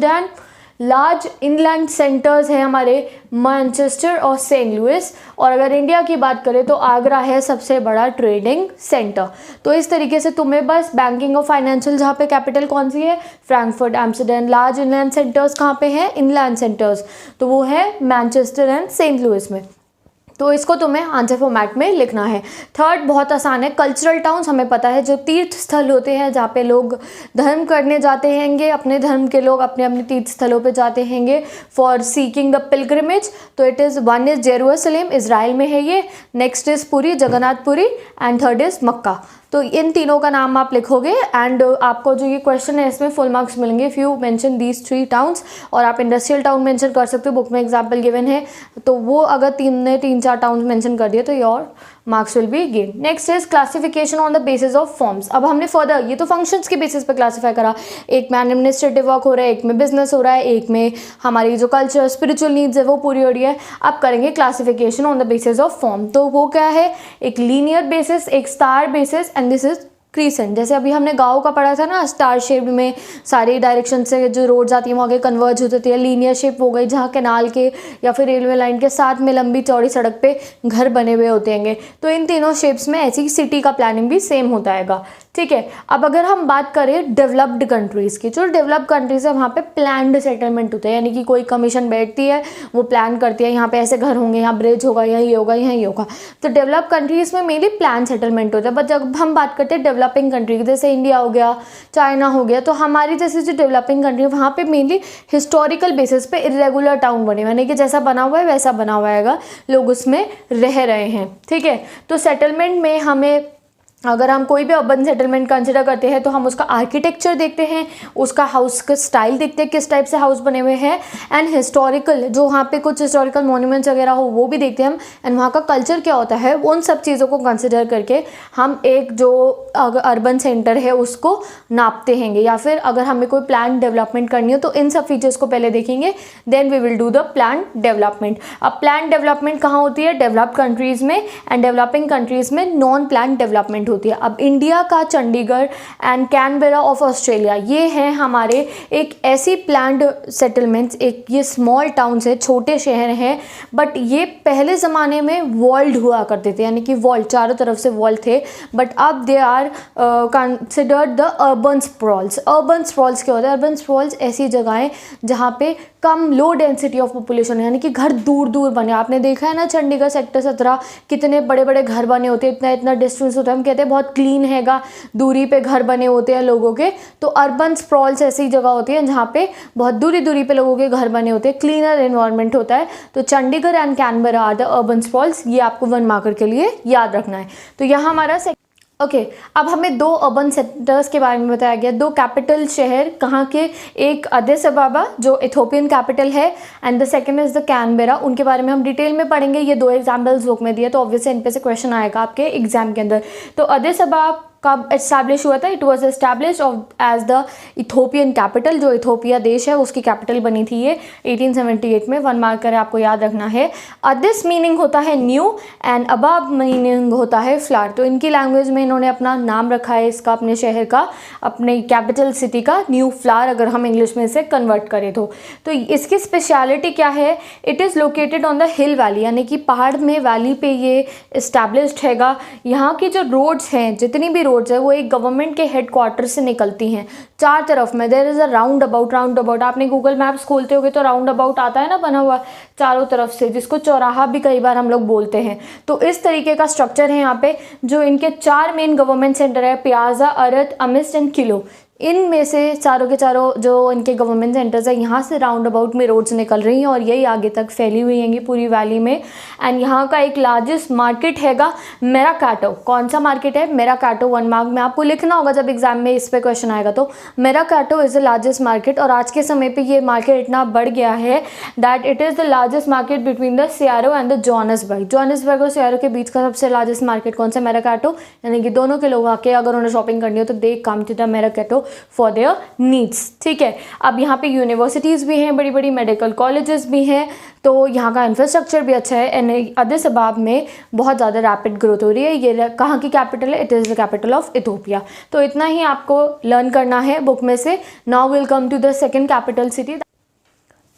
[SPEAKER 1] Large inland centres हैं हमारे Manchester और Saint Louis. और अगर India की बात करें तो आगरा है सबसे बड़ा ट्रेडिंग सेंटर। तो इस तरीके से तुम्हें बस बैंकिंग और फाइनेंशियल, जहाँ पे कैपिटल कौन सी है, Frankfurt, Amsterdam. Large inland centres कहाँ पे हैं, इनलैंड सेंटर्स, तो वो है मैनचेस्टर एंड सेंट लुइस में। तो इसको तुम्हें आंसर फॉर्मेट में लिखना है। थर्ड बहुत आसान है, कल्चरल टाउन्स हमें पता है जो तीर्थ स्थल होते हैं जहाँ पे लोग धर्म करने जाते हैंगे, अपने धर्म के लोग अपने अपने तीर्थ स्थलों पे जाते हैंगे फॉर सीकिंग द पिलग्रिमेज। तो it is one is Jerusalem, Israel में है ये। Next is Puri, Jagannathpuri and third is Mecca. तो इन तीनों का नाम आप लिखोगे एंड आपको जो ये क्वेश्चन है इसमें फुल मार्क्स मिलेंगे if you mention these 3 towns. और आप इंडस्ट्रियल टाउन मेंशन कर सकते हो, बुक में एग्जांपल गिवन है, तो वो अगर 3-4 टाउन्स मेंशन कर दिए तो your marks will be gain. Next is classification on the basis of forms. अब हमने फर्दर, ये तो फंक्शंस के बेसिस पे क्लासीफाई करा, एक में एडमिनिस्ट्रेटिव वर्क हो रहा है, एक में बिजनेस हो रहा है, एक में हमारी जो कल्चर स्पिरिचुअल नीड्स है वो पूरी हो रही है। अब करेंगे classification on the basis of form. तो वो क्या है, एक लीनियर बेसिस, एक star basis and this is crescent. जैसे अभी हमने गाँव का पढ़ा था ना, स्टार शेप में सारी डायरेक्शन से जो रोड्स आती है वहाँ के कन्वर्ज होती है। लीनियर शेप हो गई जहाँ कैनाल के या फिर रेलवे लाइन के साथ में लंबी चौड़ी सड़क पे घर बने हुए होते हैं। तो इन तीनों शेप्स में ऐसी सिटी का प्लानिंग भी सेम होता है। ठीक है, अब अगर हम बात करें डेवलप्ड कंट्रीज़ की, जो डेवलप्ड कंट्रीज़ है वहाँ पे प्लान्ड सेटलमेंट होता है, यानी कि कोई कमीशन बैठती है वो प्लान करती है यहाँ पे ऐसे घर होंगे, यहाँ ब्रिज होगा, यहाँ ये होगा, यहाँ ये होगा। तो डेवलप्ड कंट्रीज़ में मेनली प्लान सेटलमेंट होता है। बट जब हम बात करते हैं डेवलपिंग कंट्री, जैसे इंडिया हो गया, चाइना हो गया, तो हमारी जैसे जो डेवलपिंग कंट्री है वहाँ पे मेनली हिस्टोरिकल बेसिस पे इरेगुलर टाउन बने, यानी कि जैसा बना हुआ है वैसा बना हुआ है, लोग उसमें रह रहे हैं। ठीक है, तो सेटलमेंट में हमें अगर हम कोई भी अर्बन सेटलमेंट कंसिडर करते हैं तो हम उसका आर्किटेक्चर देखते हैं, उसका हाउस का स्टाइल देखते हैं, किस टाइप से हाउस बने हुए हैं, एंड हिस्टोरिकल जो वहाँ पे कुछ हिस्टोरिकल मॉन्यूमेंट्स वगैरह हो वो भी देखते हैं हम, एंड वहाँ का कल्चर क्या होता है, उन सब चीज़ों को कंसिडर करके हम एक जो अर्बन सेंटर है उसको नापते हैं। या फिर अगर हमें कोई प्लान डेवलपमेंट करनी हो तो इन सब फीचर्स को पहले देखेंगे, then we will do the plan development. अब प्लान डेवलपमेंट कहाँ होती है? डेवलप्ड कंट्रीज़ में, एंड डेवलपिंग कंट्रीज़ में नॉन प्लान डेवलपमेंट होती है। अब इंडिया का Chandigarh and Canberra of Australia, ये हैं हमारे एक ऐसी प्लान्ड सेटलमेंट्स, एक ये स्मॉल टाउन्स है, छोटे शहर हैं, बट ये पहले ज़माने में वॉल्ड हुआ करते थे, यानी कि वॉल्ड, चारों तरफ से वॉल्ड थे, बट अब they are considered the urban sprawls. Urban sprawls क्या होता है? अर्बन स्प्रॉल्स ऐसी जगहें जहाँ पे कम लो डेंसिटी ऑफ पॉपुलेशन, यानी कि घर दूर दूर बने। आपने देखा है ना चंडीगढ़ सेक्टर 17 कितने बड़े बड़े घर बने होते हैं, इतना इतना डिस्टेंस होता है, हम कहते हैं बहुत क्लीन हैगा, दूरी पे घर बने होते हैं लोगों के। तो अर्बन स्प्रॉल्स ऐसी जगह होती है जहाँ पे बहुत दूरी दूरी पे लोगों के घर बने होते हैं, क्लीनर एनवायरनमेंट होता है। तो Chandigarh and Canberra are the urban sprawls, ये आपको 1 मार्कर के लिए याद रखना है। तो यहाँ हमारा ओके अब हमें 2 अर्बन सेंटर्स के बारे में बताया गया, 2 कैपिटल शहर कहाँ के, एक अदिस अबाबा जो इथोपियन कैपिटल है, and the second is the Canberra. उनके बारे में हम डिटेल में पढ़ेंगे। ये 2 एग्जाम्पल्स बुक में दिए, तो ऑब्वियसली इन पे से क्वेश्चन आएगा आपके एग्जाम के अंदर। तो अदिस अबाबा कब एस्टैब्लिश हुआ था? It was establish as the Ethiopian capital, जो इथोपिया देश है उसकी कैपिटल बनी थी ये 1878 में। 1 मार्कर आपको याद रखना है। अदिस मीनिंग होता है न्यू, एंड अबाब मीनिंग होता है फ्लावर। तो इनकी लैंग्वेज में इन्होंने अपना नाम रखा है इसका, अपने शहर का, अपने कैपिटल सिटी का, न्यू फ्लावर, अगर हम इंग्लिश में इसे कन्वर्ट करें तो इसकी स्पेशलिटी क्या है? It is located on the hill valley, यानी कि पहाड़ में वैली पे ये इस्टेब्लिश्ड हैगा। यहाँ की जो रोड्स हैं, जितनी भी रोड्स है, वो एक गवर्नमेंट के हेडक्वार्टर से निकलती हैं। 4 तरफ में there is a roundabout. आपने गूगल मैप्स खोलते होगे तो राउंड अबाउट आता है ना बना हुआ चारों तरफ से, जिसको चौराहा भी कई बार हम लोग बोलते हैं। तो इस तरीके का स्ट्रक्चर है यहाँ पे। जो इनके 4 मेन गवर्नमेंट सेंटर है, पियाजा, अरत, अमिस्ट एंड किलो, इनमें से चारों के चारों जो इनके गवर्नमेंट सेंटर्स है, यहाँ से राउंड अबाउट में रोड्स निकल रही हैं और यही आगे तक फैली हुई हैंगी पूरी वैली में। एंड यहाँ का एक लार्जेस्ट मार्केट हैगा मेराकाटो। कौन सा मार्केट है? मेराकाटो। 1 मार्क में आपको लिखना होगा जब एग्जाम में इस पे क्वेश्चन आएगा। तो मेराकाटो इज़ द लार्जेस्ट मार्केट, और आज के समय पे ये मार्केट इतना बढ़ गया है that it is the largest market between the सियारो एंड द जोहान्सबर्ग। जोहान्सबर्ग और सियारो के बीच का सबसे लार्जेस्ट मार्केट कौन सा? मेराकाटो। यानी कि दोनों के लोग आके अगर उन्हें शॉपिंग करनी हो तो they come to the mercato for their needs. ठीक है, अब यहाँ पे यूनिवर्सिटीज़ भी हैं, बड़ी बड़ी मेडिकल कॉलेजेस भी हैं, तो यहाँ का इंफ्रास्ट्रक्चर भी अच्छा है। एंड अदिस अबाब में बहुत ज़्यादा रैपिड ग्रोथ हो रही है। ये कहाँ की कैपिटल है? It is the capital of Ethiopia. तो इतना ही आपको लर्न करना है बुक में से। Now will come to the second capital city.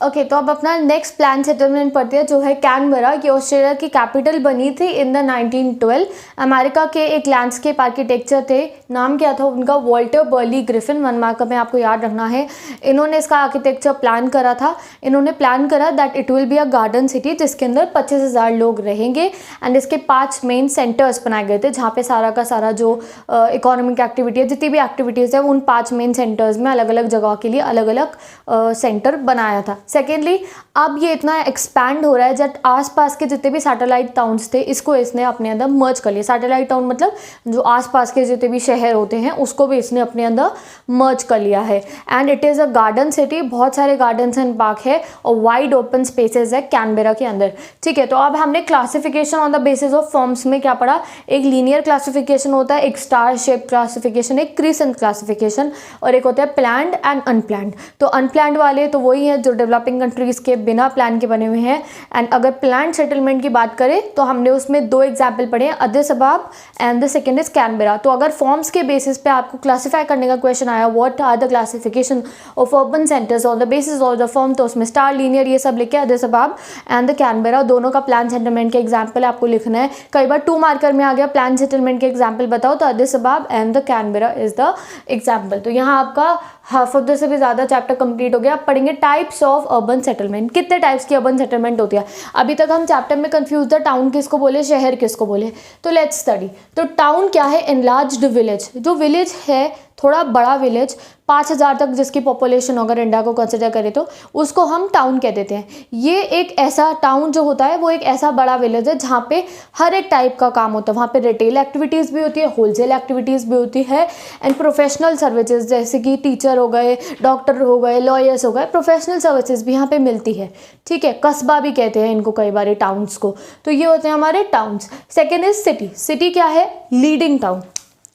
[SPEAKER 1] Okay तो अब अपना नेक्स्ट प्लान सेटलमेंट पढ़ते हैं, जो है कैनबेरा। ये ऑस्ट्रेलिया की कैपिटल बनी थी इन द 1912। अमेरिका के एक लैंडस्केप आर्किटेक्चर थे, नाम क्या था उनका? Walter barley Griffin. 1 मार्क में आपको याद रखना है। इन्होंने इसका आर्किटेक्चर प्लान करा था। इन्होंने प्लान करा that it will be a garden city जिसके अंदर 25,000 लोग रहेंगे, एंड इसके 5 मेन सेंटर्स बनाए गए थे जहाँ पे सारा का सारा जो इकोनॉमिक एक्टिविटी है, जितनी भी एक्टिविटीज़ है, उन 5 मेन सेंटर्स में अलग अलग जगह के लिए अलग अलग सेंटर बनाया था। सेकेंडली अब ये इतना एक्सपैंड हो रहा है जब आसपास के जितने भी सैटेलाइट टाउन्स थे इसको इसने अपने अंदर मर्ज कर लिया। सैटेलाइट टाउन मतलब जो आसपास के जितने भी शहर होते हैं उसको भी इसने अपने अंदर मर्ज कर लिया है। And it is a garden city, बहुत सारे गार्डन्स एंड पार्क है और वाइड ओपन स्पेसेस है कैनबेरा के अंदर। ठीक है, तो अब हमने classification on the basis of forms में क्या पढ़ा? एक लीनियर क्लासिफिकेशन होता है, एक स्टार शेप क्लासिफिकेशन, एक क्रीसेंट क्लासिफिकेशन, और एक होता है प्लान्ड एंड अनप्लान्ड। तो अनप्लान्ड वाले तो वही है जो डेवलपिंग कंट्रीज़ के बिना प्लान के बने हुए हैं। एंड अगर प्लान सेटलमेंट की बात करें तो हमने उसमें 2 एग्जाम्पल पढ़े हैं, Addis Ababa and the second is Canberra. तो अगर फॉर्म्स के बेसिस पे आपको क्लासीफाई करने का क्वेश्चन आया, what are the classification of urban centres on the basis of the form, तो उसमें स्टार, लीनियर, ये सब लिखे Addis Ababa and the Canberra, दोनों का प्लान सेटलमेंट के एग्जाम्पल आपको लिखना है। कई बार 2 मार्कर में आ गया प्लान सेटलमेंट के एग्जाम्पल बताओ, तो Addis Ababa and the Canberra is the example. तो यहाँ आपका हाफ ऑफ द से भी ज़्यादा चैप्टर कंप्लीट हो गया। आप पढ़ेंगे टाइप्स ऑफ अर्बन सेटलमेंट, कितने टाइप्स की अर्बन सेटलमेंट होती है। अभी तक हम चैप्टर में कंफ्यूज था, टाउन किसको बोले, शहर किसको बोले। तो लेट्स स्टडी। तो टाउन क्या है? Enlarged village. जो विलेज है थोड़ा बड़ा विलेज 5,000 तक जिसकी पॉपुलेशन अगर इंडिया को कंसिडर करें तो उसको हम टाउन कह देते हैं। ये एक ऐसा टाउन जो होता है वो एक ऐसा बड़ा विलेज है जहाँ पे हर एक टाइप का काम होता है। वहाँ पे रिटेल एक्टिविटीज़ भी होती है, होलसेल एक्टिविटीज़ भी होती है एंड प्रोफेशनल सर्विसेज जैसे कि टीचर हो गए, डॉक्टर हो गए, लॉयर्स हो गए, प्रोफेशनल सर्विसेज भी यहाँ पे मिलती है। ठीक है, कस्बा भी कहते हैं इनको कई बार टाउन्स को। तो ये होते हैं हमारे towns. Second is city. City क्या है? Leading town.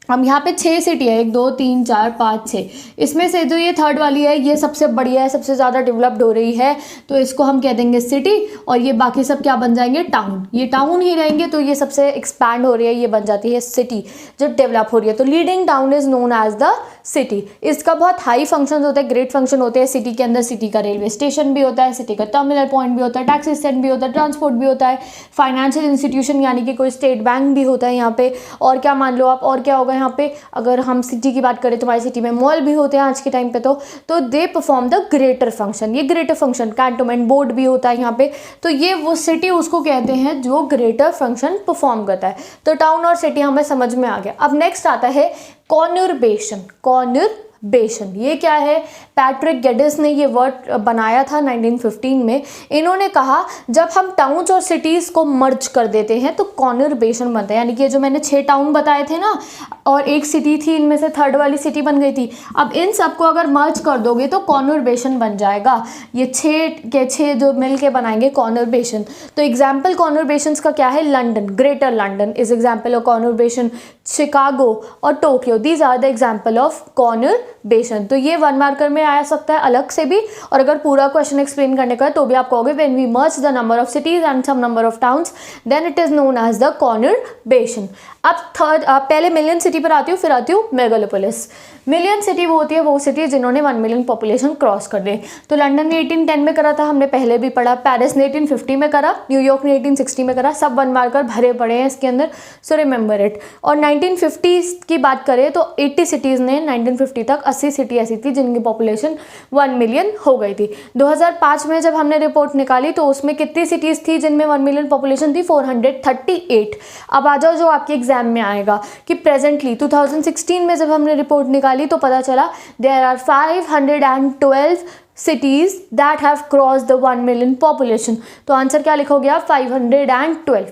[SPEAKER 1] हम यहाँ पे 6 सिटी है, 1 2 3 4 5 6। इसमें से जो ये थर्ड वाली है ये सबसे बढ़िया है, सबसे ज़्यादा डेवलप्ड हो रही है, तो इसको हम कह देंगे सिटी। और ये बाकी सब क्या बन जाएंगे? टाउन। ये टाउन ही रहेंगे, तो ये सबसे एक्सपैंड हो रही है, ये बन जाती है सिटी जो डेवलप हो रही है। तो leading town is known as the city. इसका बहुत हाई फंक्शन होते हैं, ग्रेट फंक्शन होते हैं सिटी के अंदर। सिटी का रेलवे स्टेशन भी होता है, सिटी का टर्मिनल पॉइंट भी होता है, टैक्सी स्टैंड भी होता है, ट्रांसपोर्ट भी होता है, फाइनेंशियल इंस्टीट्यूशन यानी कि कोई स्टेट बैंक भी होता है यहाँ पे। और क्या मान लो आप, और क्या होगा यहाँ पे? अगर हम सिटी की बात करें तो हमारी सिटी में मॉल भी होते हैं आज के टाइम पे। तो they perform the greater function. ये ग्रेटर फंक्शन, कैंटोनमेंट बोर्ड भी होता है यहाँ पे। तो ये वो सिटी उसको कहते हैं जो ग्रेटर फंक्शन परफॉर्म करता है। तो टाउन और सिटी हमें समझ में आ गया। अब नेक्स्ट आता है कॉन्युर्बेशन। कॉन्युर्बेशन ये क्या है? पैट्रिक गेडिस ने ये वर्ड बनाया था 1915 में। इन्होंने कहा जब हम टाउन्स और सिटीज़ को मर्ज कर देते हैं तो कॉन्युर्बेशन बनता है। यानी कि जो मैंने 6 टाउन बताए थे ना और एक सिटी थी, इनमें से थर्ड वाली सिटी बन गई थी। अब इन सबको अगर मर्ज कर दोगे तो कॉन्युर्बेशन बन जाएगा। ये 6 के 6 जो मिल के बनाएंगे कॉन्युर्बेशन। तो एग्जाम्पल कॉन्युर्बेशंस का क्या है? London, Greater London is example of conurbation. Chicago और Tokyo, these are the example of conurbation. तो ये 1 मार्कर में आ सकता है अलग से भी, और अगर पूरा क्वेश्चन एक्सप्लेन करने का है तो भी आप कहोगे when we merge the number of cities and some number of towns then it is known as the conurbation. अब थर्ड, पहले मिलियन सिटी पर आती हूँ, फिर आती हूँ मेगालोपोलिस। मिलियन सिटी वो होती है वो सिटी जिन्होंने 1 मिलियन पॉपुलेशन क्रॉस कर दे। तो लंदन ने 1810 में करा था, हमने पहले भी पढ़ा। पेरिस ने 1850 में करा, न्यूयॉर्क ने 1860 में करा। सब 1 मार्कर भरे पड़े हैं इसके अंदर, सो रिमेंबर इट। और 1950 की बात करें तो 80 सिटीज़ ने 1950 तक 80 सिटी ऐसी थी जिनकी पॉपुलेशन 1 मिलियन हो गई थी। 2005 में जब हमने रिपोर्ट निकाली तो उसमें कितनी सिटीज़ थी जिनमें 1 मिलियन पॉपुलेशन थी? 438। अब आ जाओ जो आपके एग्जाम में आएगा कि प्रेजेंटली 2016 में जब हमने रिपोर्ट निकाली तो पता चला there are 512 cities that have crossed the 1 million population। तो आंसर क्या लिखोगे आप? 512।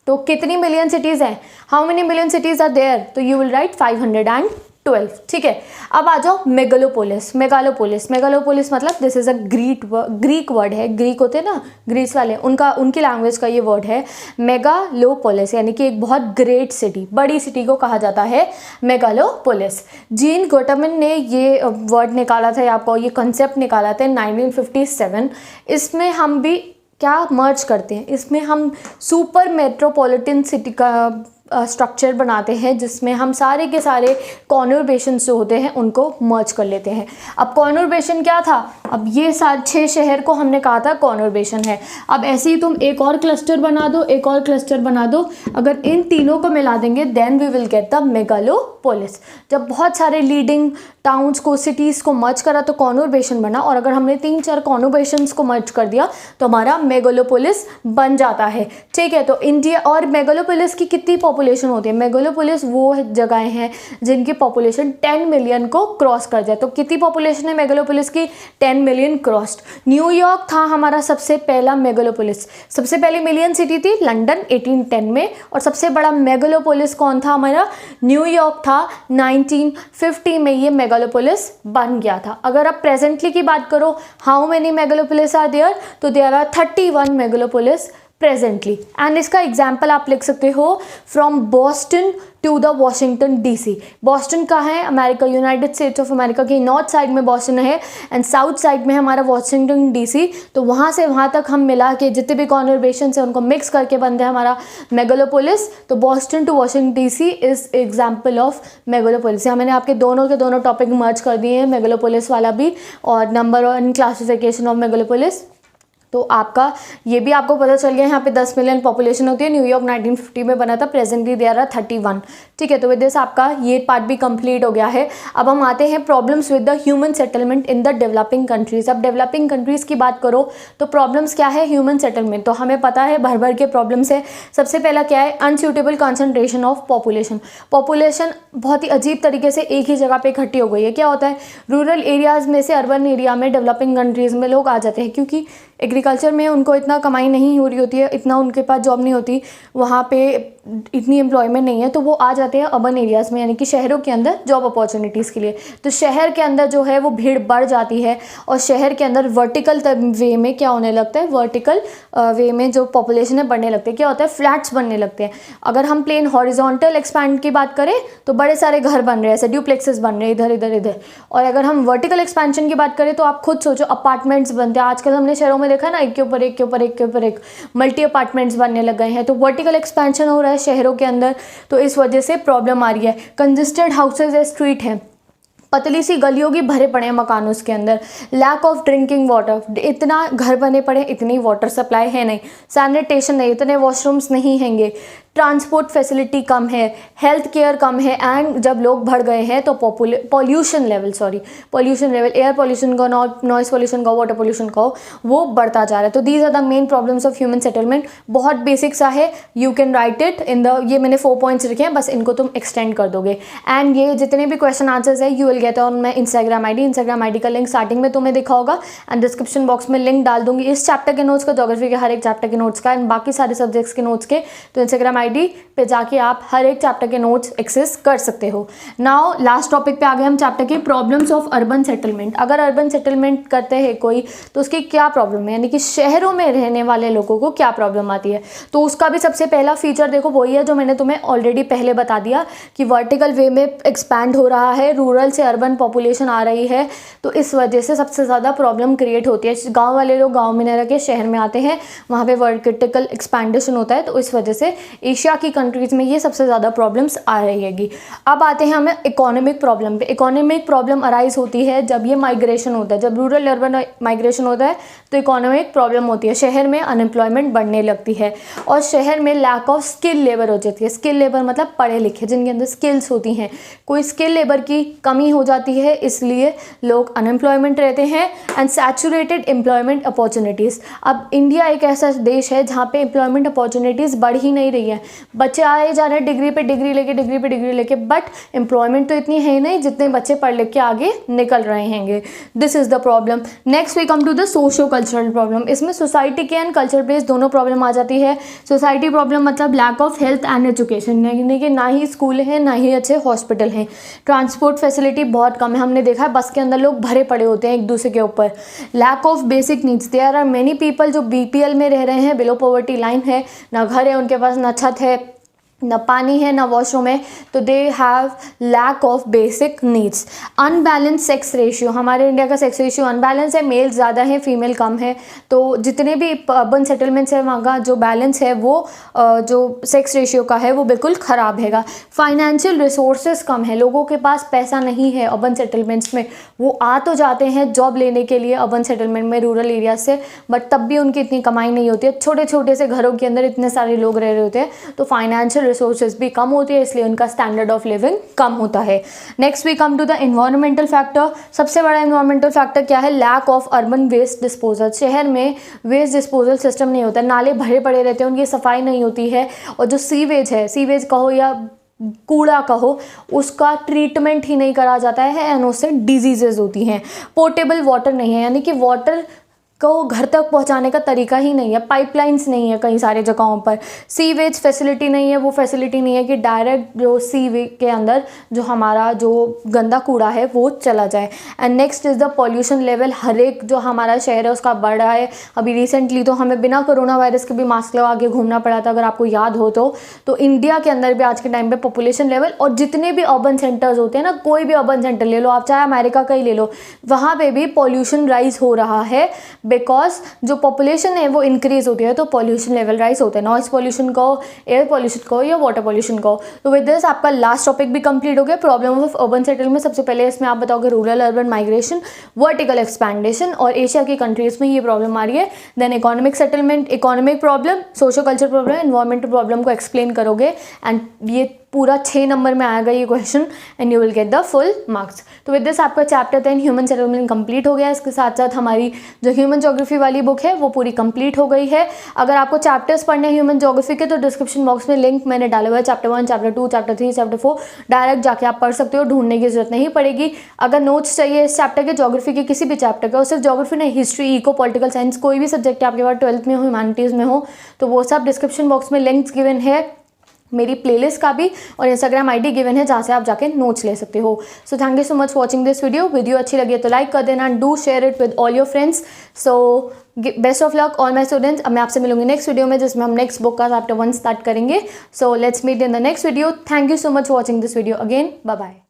[SPEAKER 1] तो कितनी मिलियन सिटीज़ हैं? How many million cities are there? तो यू विल राइट 512। ठीक है। अब आ जाओ मेगालोपोलिस। मेगालोपोलिस मतलब this is a Greek word है। ग्रीक होते हैं ना, ग्रीस वाले, उनकी लैंग्वेज का ये वर्ड है मेगालोपोलिस, यानी कि एक बहुत ग्रेट सिटी, बड़ी सिटी को कहा जाता है मेगालोपोलिस। जीन गोटमन ने ये वर्ड निकाला था, आपको ये कंसेप्ट निकाला था 1957। इसमें हम भी क्या मर्ज करते हैं? इसमें हम सुपर मेट्रोपॉलिटन सिटी का स्ट्रक्चर बनाते हैं जिसमें हम सारे के सारे कॉन्युर्बेशन जो होते हैं उनको मर्ज कर लेते हैं। अब कॉन्युर्बेशन क्या था? अब ये 6 शहर को हमने कहा था कॉन्युर्बेशन है। अब ऐसे ही तुम एक और क्लस्टर बना दो, एक और क्लस्टर बना दो। अगर इन तीनों को मिला देंगे then we will get the megalopolis. जब बहुत सारे लीडिंग टाउन्स को, सिटीज़ को मर्ज करा तो कॉन्युर्बेशन बना, और अगर हमने 3-4 कॉन्युर्बेशंस को मर्ज कर दिया तो हमारा मेगालोपोलिस बन जाता है। ठीक है। तो इंडिया और मेगालोपोलिस की कितनी पॉपुलेशन होती है? मेगालोपोलिस वो जगहें हैं जिनकी पॉपुलेशन 10 मिलियन को क्रॉस कर जाए। तो कितनी पॉपुलेशन है मेगालोपोलिस की? 10 मिलियन क्रॉस्ड। न्यूयॉर्क था हमारा सबसे पहला मेगालोपोलिस। सबसे पहली मिलियन सिटी थी लंदन 1810 में, और सबसे बड़ा मेगालोपोलिस कौन था हमारा? न्यूयॉर्क था। 1950 में ये मेगालोपोलिस बन गया था। अगर आप प्रेजेंटली की बात करो, how many megalopolis are there? तो there are 31 megalopolis presently. And इसका एग्जाम्पल आप लिख सकते हो from Boston to the Washington DC। Boston कहाँ है? America, United States of America की नॉर्थ साइड में बॉस्टन है एंड साउथ साइड में हमारा वॉशिंगटन DC। तो वहाँ से वहाँ तक हम मिला के जितने भी कॉन्युर्बेशन है उनको मिक्स करके बनते हैं हमारा मेगालोपोलिस। तो Boston to Washington DC is example of megalopolis. यहाँ मैंने आपके दोनों के दोनों टॉपिक मर्ज कर दिए हैं, मेगालोपोलिस वाला भी और नंबर 1 क्लासिफिकेशन ऑफ मेगालोपोलिस। तो आपका ये भी आपको पता चल गया, यहाँ पे 10 मिलियन पॉपुलेशन होती है। न्यूयॉर्क 1950 में बना था, प्रेजेंटली देयर आर 31। ठीक है, तो विद दिस आपका ये पार्ट भी कंप्लीट हो गया है। अब हम आते हैं problems with the human settlement in the developing countries. अब डेवलपिंग कंट्रीज़ की बात करो तो प्रॉब्लम्स क्या है, ह्यूमन सेटलमेंट तो हमें पता है भर भर के प्रॉब्लम्स है। सबसे पहला क्या है, unsuitable concentration of population. Population बहुत ही अजीब तरीके से एक ही जगह पे इकट्ठी हो गई है। क्या होता है, रूरल एरियाज़ में से अर्बन एरिया में, डेवलपिंग कंट्रीज़ में लोग आ जाते हैं, क्योंकि एग्रीकल्चर में उनको इतना कमाई नहीं हो रही होती है, इतना उनके पास जॉब नहीं होती, वहाँ पे इतनी एम्प्लॉयमेंट नहीं है, तो वो आ जाते हैं अर्बन एरियाज़ में, यानी कि शहरों के अंदर जॉब अपॉर्चुनिटीज़ के लिए। तो शहर के अंदर जो है वो भीड़ बढ़ जाती है, और शहर के अंदर वर्टिकल वे में क्या होने लगता है, वर्टिकल वे में जो पॉपुलेशन है बढ़ने लगती है। क्या होता है, फ्लैट्स बनने लगते हैं। अगर हम प्लेन हॉरिजॉन्टल एक्सपैंड की बात करें तो बड़े सारे घर बन रहे हैं, ऐसे ड्यूप्लेक्सेस बन रहे हैं इधर इधर इधर। और अगर हम वर्टिकल एक्सपेंशन की बात करें तो आप खुद सोचो, अपार्टमेंट्स बनते हैं आजकल, हमने शहरों में देखा ना, एक के ऊपर एक के ऊपर एक के ऊपर एक मल्टी अपार्टमेंट्स बनने लग गए हैं। तो वर्टिकल एक्सपेंशन हो रहा है शहरों के अंदर, तो इस वजह से प्रॉब्लम आ रही है। कंजेस्टेड हाउसेज है, स्ट्रीट है, पतली सी गलियों की भरे पड़े हैं मकानों के अंदर। लैक ऑफ ड्रिंकिंग वाटर, इतना घर बने पड़े, इतनी वाटर सप्लाई है नहीं। सैनिटेशन नहीं, इतने वॉशरूम्स नहीं हैंगे। ट्रांसपोर्ट फैसिलिटी कम है, हेल्थ केयर कम है, एंड जब लोग बढ़ गए हैं तो पॉल्यूशन लेवल एयर पॉल्यूशन का, नॉइस पॉल्यूशन का, वाटर पॉल्यूशन का, वो बढ़ता जा रहा है। तो these are the main problems of human settlement. बहुत बेसिक सा है, you can write it in the, ये मैंने 4 पॉइंट्स लिखे हैं, बस इनको तुम एक्सटेंड कर दोगे। एंड ये जितने भी क्वेश्चन आंसर्स है you will get on my Instagram I D का लिंक स्टार्टिंग में तुम्हें दिखा होगा, एंड डिस्क्रिप्शन बॉक्स में लिंक डाल दूंगी इस चैप्टर के नोट्स का, ज्योग्राफी के हर एक चैप्टर के नोट्स का, एंड बाकी सारे सब्जेक्ट्स के नोट्स के। तो इंस्टाग्राम आईडी पे जाके आप हर एक चैप्टर के नोट्स एक्सेस कर सकते हो। नाउ लास्ट टॉपिक पे आ गए हम चैप्टर के, प्रॉब्लम्स ऑफ अर्बन सेटलमेंट। अगर अर्बन सेटलमेंट करते हैं कोई तो उसकी क्या प्रॉब्लम है, यानी कि शहरों में रहने वाले लोगों को क्या प्रॉब्लम आती है। तो उसका भी सबसे पहला फीचर देखो वही है जो मैंने तुम्हें ऑलरेडी पहले बता दिया कि वर्टिकल वे में एक्सपैंड हो रहा है, रूरल से अर्बन पॉपुलेशन आ रही है, तो इस वजह से सबसे ज़्यादा प्रॉब्लम क्रिएट होती है। गाँव वाले लोग गाँव में न रह के शहर में आते हैं, वहाँ पे वर्टिकल एक्सपेंडेशन होता है, तो इस वजह से एशिया की कंट्रीज़ में ये सबसे ज़्यादा प्रॉब्लम्स आ रही हैगी। अब आते हैं हमें इकोनॉमिक प्रॉब्लम पे। इकोनॉमिक प्रॉब्लम अराइज होती है जब ये माइग्रेशन होता है, जब रूरल अर्बन माइग्रेशन होता है तो इकोनॉमिक प्रॉब्लम होती है। शहर में अनएम्प्लॉयमेंट बढ़ने लगती है, और शहर में लैक ऑफ स्किल लेबर हो जाती है। स्किल लेबर मतलब पढ़े लिखे, जिनके अंदर स्किल्स होती हैं, कोई स्किल लेबर की कमी हो जाती है, इसलिए लोग अनएम्प्लॉयमेंट रहते हैं। And saturated employment opportunities. अब इंडिया एक ऐसा देश है जहाँ पे एम्प्लॉयमेंट अपॉर्चुनिटीज़ बढ़ ही नहीं रही है, बच्चे आए जा रहे हैं डिग्री पे डिग्री लेके, बट एम्प्लॉयमेंट तो इतनी है ही नहीं जितने बच्चे पढ़ लिख के आगे निकल रहे हैंगे। This is the problem. Next we come to the socio cultural problem. इसमें सोसाइटी के एंड कल्चर बेस्ड दोनों प्रॉब्लम आ जाती है। सोसाइटी प्रॉब्लम मतलब lack of health and education, यानी कि ना ही स्कूल है ना ही अच्छे हॉस्पिटल हैं। ट्रांसपोर्ट फैसिलिटी बहुत कम है, हमने देखा है बस के अंदर लोग भरे पड़े होते हैं एक दूसरे के ऊपर। Lack of basic needs, there are many people जो BPL में रह रहे हैं, बिलो पॉवर्टी लाइन है, ना घर है उनके पास, ना छत है, न पानी है, ना वॉशरूम है, तो they have lack of basic needs. Unbalance sex ratio, हमारे इंडिया का सेक्स रेशियो अनबैलेंस है, मेल ज़्यादा है फीमेल कम है, तो जितने भी अर्बन सेटलमेंट्स है वहाँ का जो बैलेंस है वो जो सेक्स रेशियो का है वो बिल्कुल ख़राब हैगा। फाइनेंशियल रिसोर्सेज कम है, लोगों के पास पैसा नहीं है अर्बन सेटलमेंट्स में, वो आ तो जाते हैं जॉब लेने के लिए अर्बन सेटलमेंट में रूरल एरिया से, बट तब भी उनकी इतनी कमाई नहीं होती है, छोटे छोटे से घरों के अंदर इतने सारे लोग रह रहे होते हैं, तो फाइनेंशियल रिसोर्सेज भी कम होती है, इसलिए उनका स्टैंडर्ड ऑफ लिविंग कम होता है। Next we come to the environmental factor. सबसे बड़ा एनवायरमेंटल फैक्टर क्या है, lack of urban waste disposal. शहर में वेस्ट डिस्पोजल सिस्टम नहीं होता, नाले भरे पड़े रहते हैं, उनकी सफाई नहीं होती है, और जो सीवेज है, सीवेज कहो या कूड़ा कहो, उसका ट्रीटमेंट ही नहीं करा जाता है, एंड उससे डिजीजेज होती हैं। पोर्टेबल वाटर नहीं है, यानी कि वाटर को घर तक पहुंचाने का तरीका ही नहीं है, पाइपलाइंस नहीं है कई सारे जगहों पर। सीवेज फैसिलिटी नहीं है, वो फैसिलिटी नहीं है कि डायरेक्ट जो सीवे के अंदर जो हमारा जो गंदा कूड़ा है वो चला जाए। And next is the pollution level. हर एक जो हमारा शहर है उसका बढ़ रहा है। अभी रिसेंटली तो हमें बिना कोरोना वायरस के भी मास्क लगा के घूमना पड़ा था, अगर आपको याद हो तो इंडिया के अंदर भी आज के टाइम पे पॉपुलेशन लेवल और जितने भी अर्बन सेंटर्स होते हैं ना, कोई भी अर्बन सेंटर ले लो आप, चाहे अमेरिका का ही ले लो, वहाँ पे भी पॉल्यूशन राइज हो रहा है बिकॉज जो पॉपुलेशन है वो इंक्रीज होती है तो पॉल्यूशन लेवल राइज होता है, नॉइस पॉल्यूशन को, एयर पॉल्यूशन को या वाटर पॉल्यूशन को। तो विद दिस आपका लास्ट टॉपिक भी कंप्लीट हो गया, प्रॉब्लम ऑफ अर्बन सेटलमेंट। सबसे पहले इसमें आप बताओगे रूरल अर्बन माइग्रेशन, वर्टिकल एक्सपैंडेशन, और एशिया की कंट्रीज में ये प्रॉब्लम आ रही है। Then economic settlement, economic problem, socio culture problem, environmental problem को एक्सप्लेन करोगे एंड ये पूरा 6 नंबर में आएगा ये question and you will get the full marks. तो विद दिस आपका चैप्टर 10 ह्यूमन सेटलमेंट कंप्लीट हो गया। इसके साथ साथ हमारी जो ह्यूमन ज्योग्राफी वाली बुक है वो पूरी कंप्लीट हो गई है। अगर आपको चैप्टर्स पढ़ने हैं ह्यूमन ज्योग्राफी के तो डिस्क्रिप्शन बॉक्स में लिंक मैंने डाला हुआ है, chapter 1, chapter 2, chapter 3, chapter 4 direct जाके आप पढ़ सकते हो, ढूंढने की जरूरत नहीं पड़ेगी। अगर नोट्स चाहिए इस चैप्टर के, ज्योग्राफी के किसी भी चैप्टर का, और सिर्फ ज्योग्राफी नहीं, हिस्ट्री, इको, पॉलिटिकल साइंस, कोई भी सब्जेक्ट आपके पास 12th में हो, ह्यूमैनिटीज़ में हो, तो वो सब डिस्क्रिप्शन बॉक्स में लिंक्स गिवन है, मेरी प्लेलिस्ट का भी और इंस्टाग्राम आईडी गिवन है जहाँ से आप जाके नोट्स ले सकते हो। So thank you so much watching this video अच्छी लगी है तो लाइक कर देना, do share it with all your friends. So best of luck all my students. अब मैं आपसे मिलूंगी नेक्स्ट वीडियो में जिसमें हम नेक्स्ट बुक का चैप्टर 1 स्टार्ट करेंगे। So let's meet in the next video. Thank you so much watching this video again. Bye bye.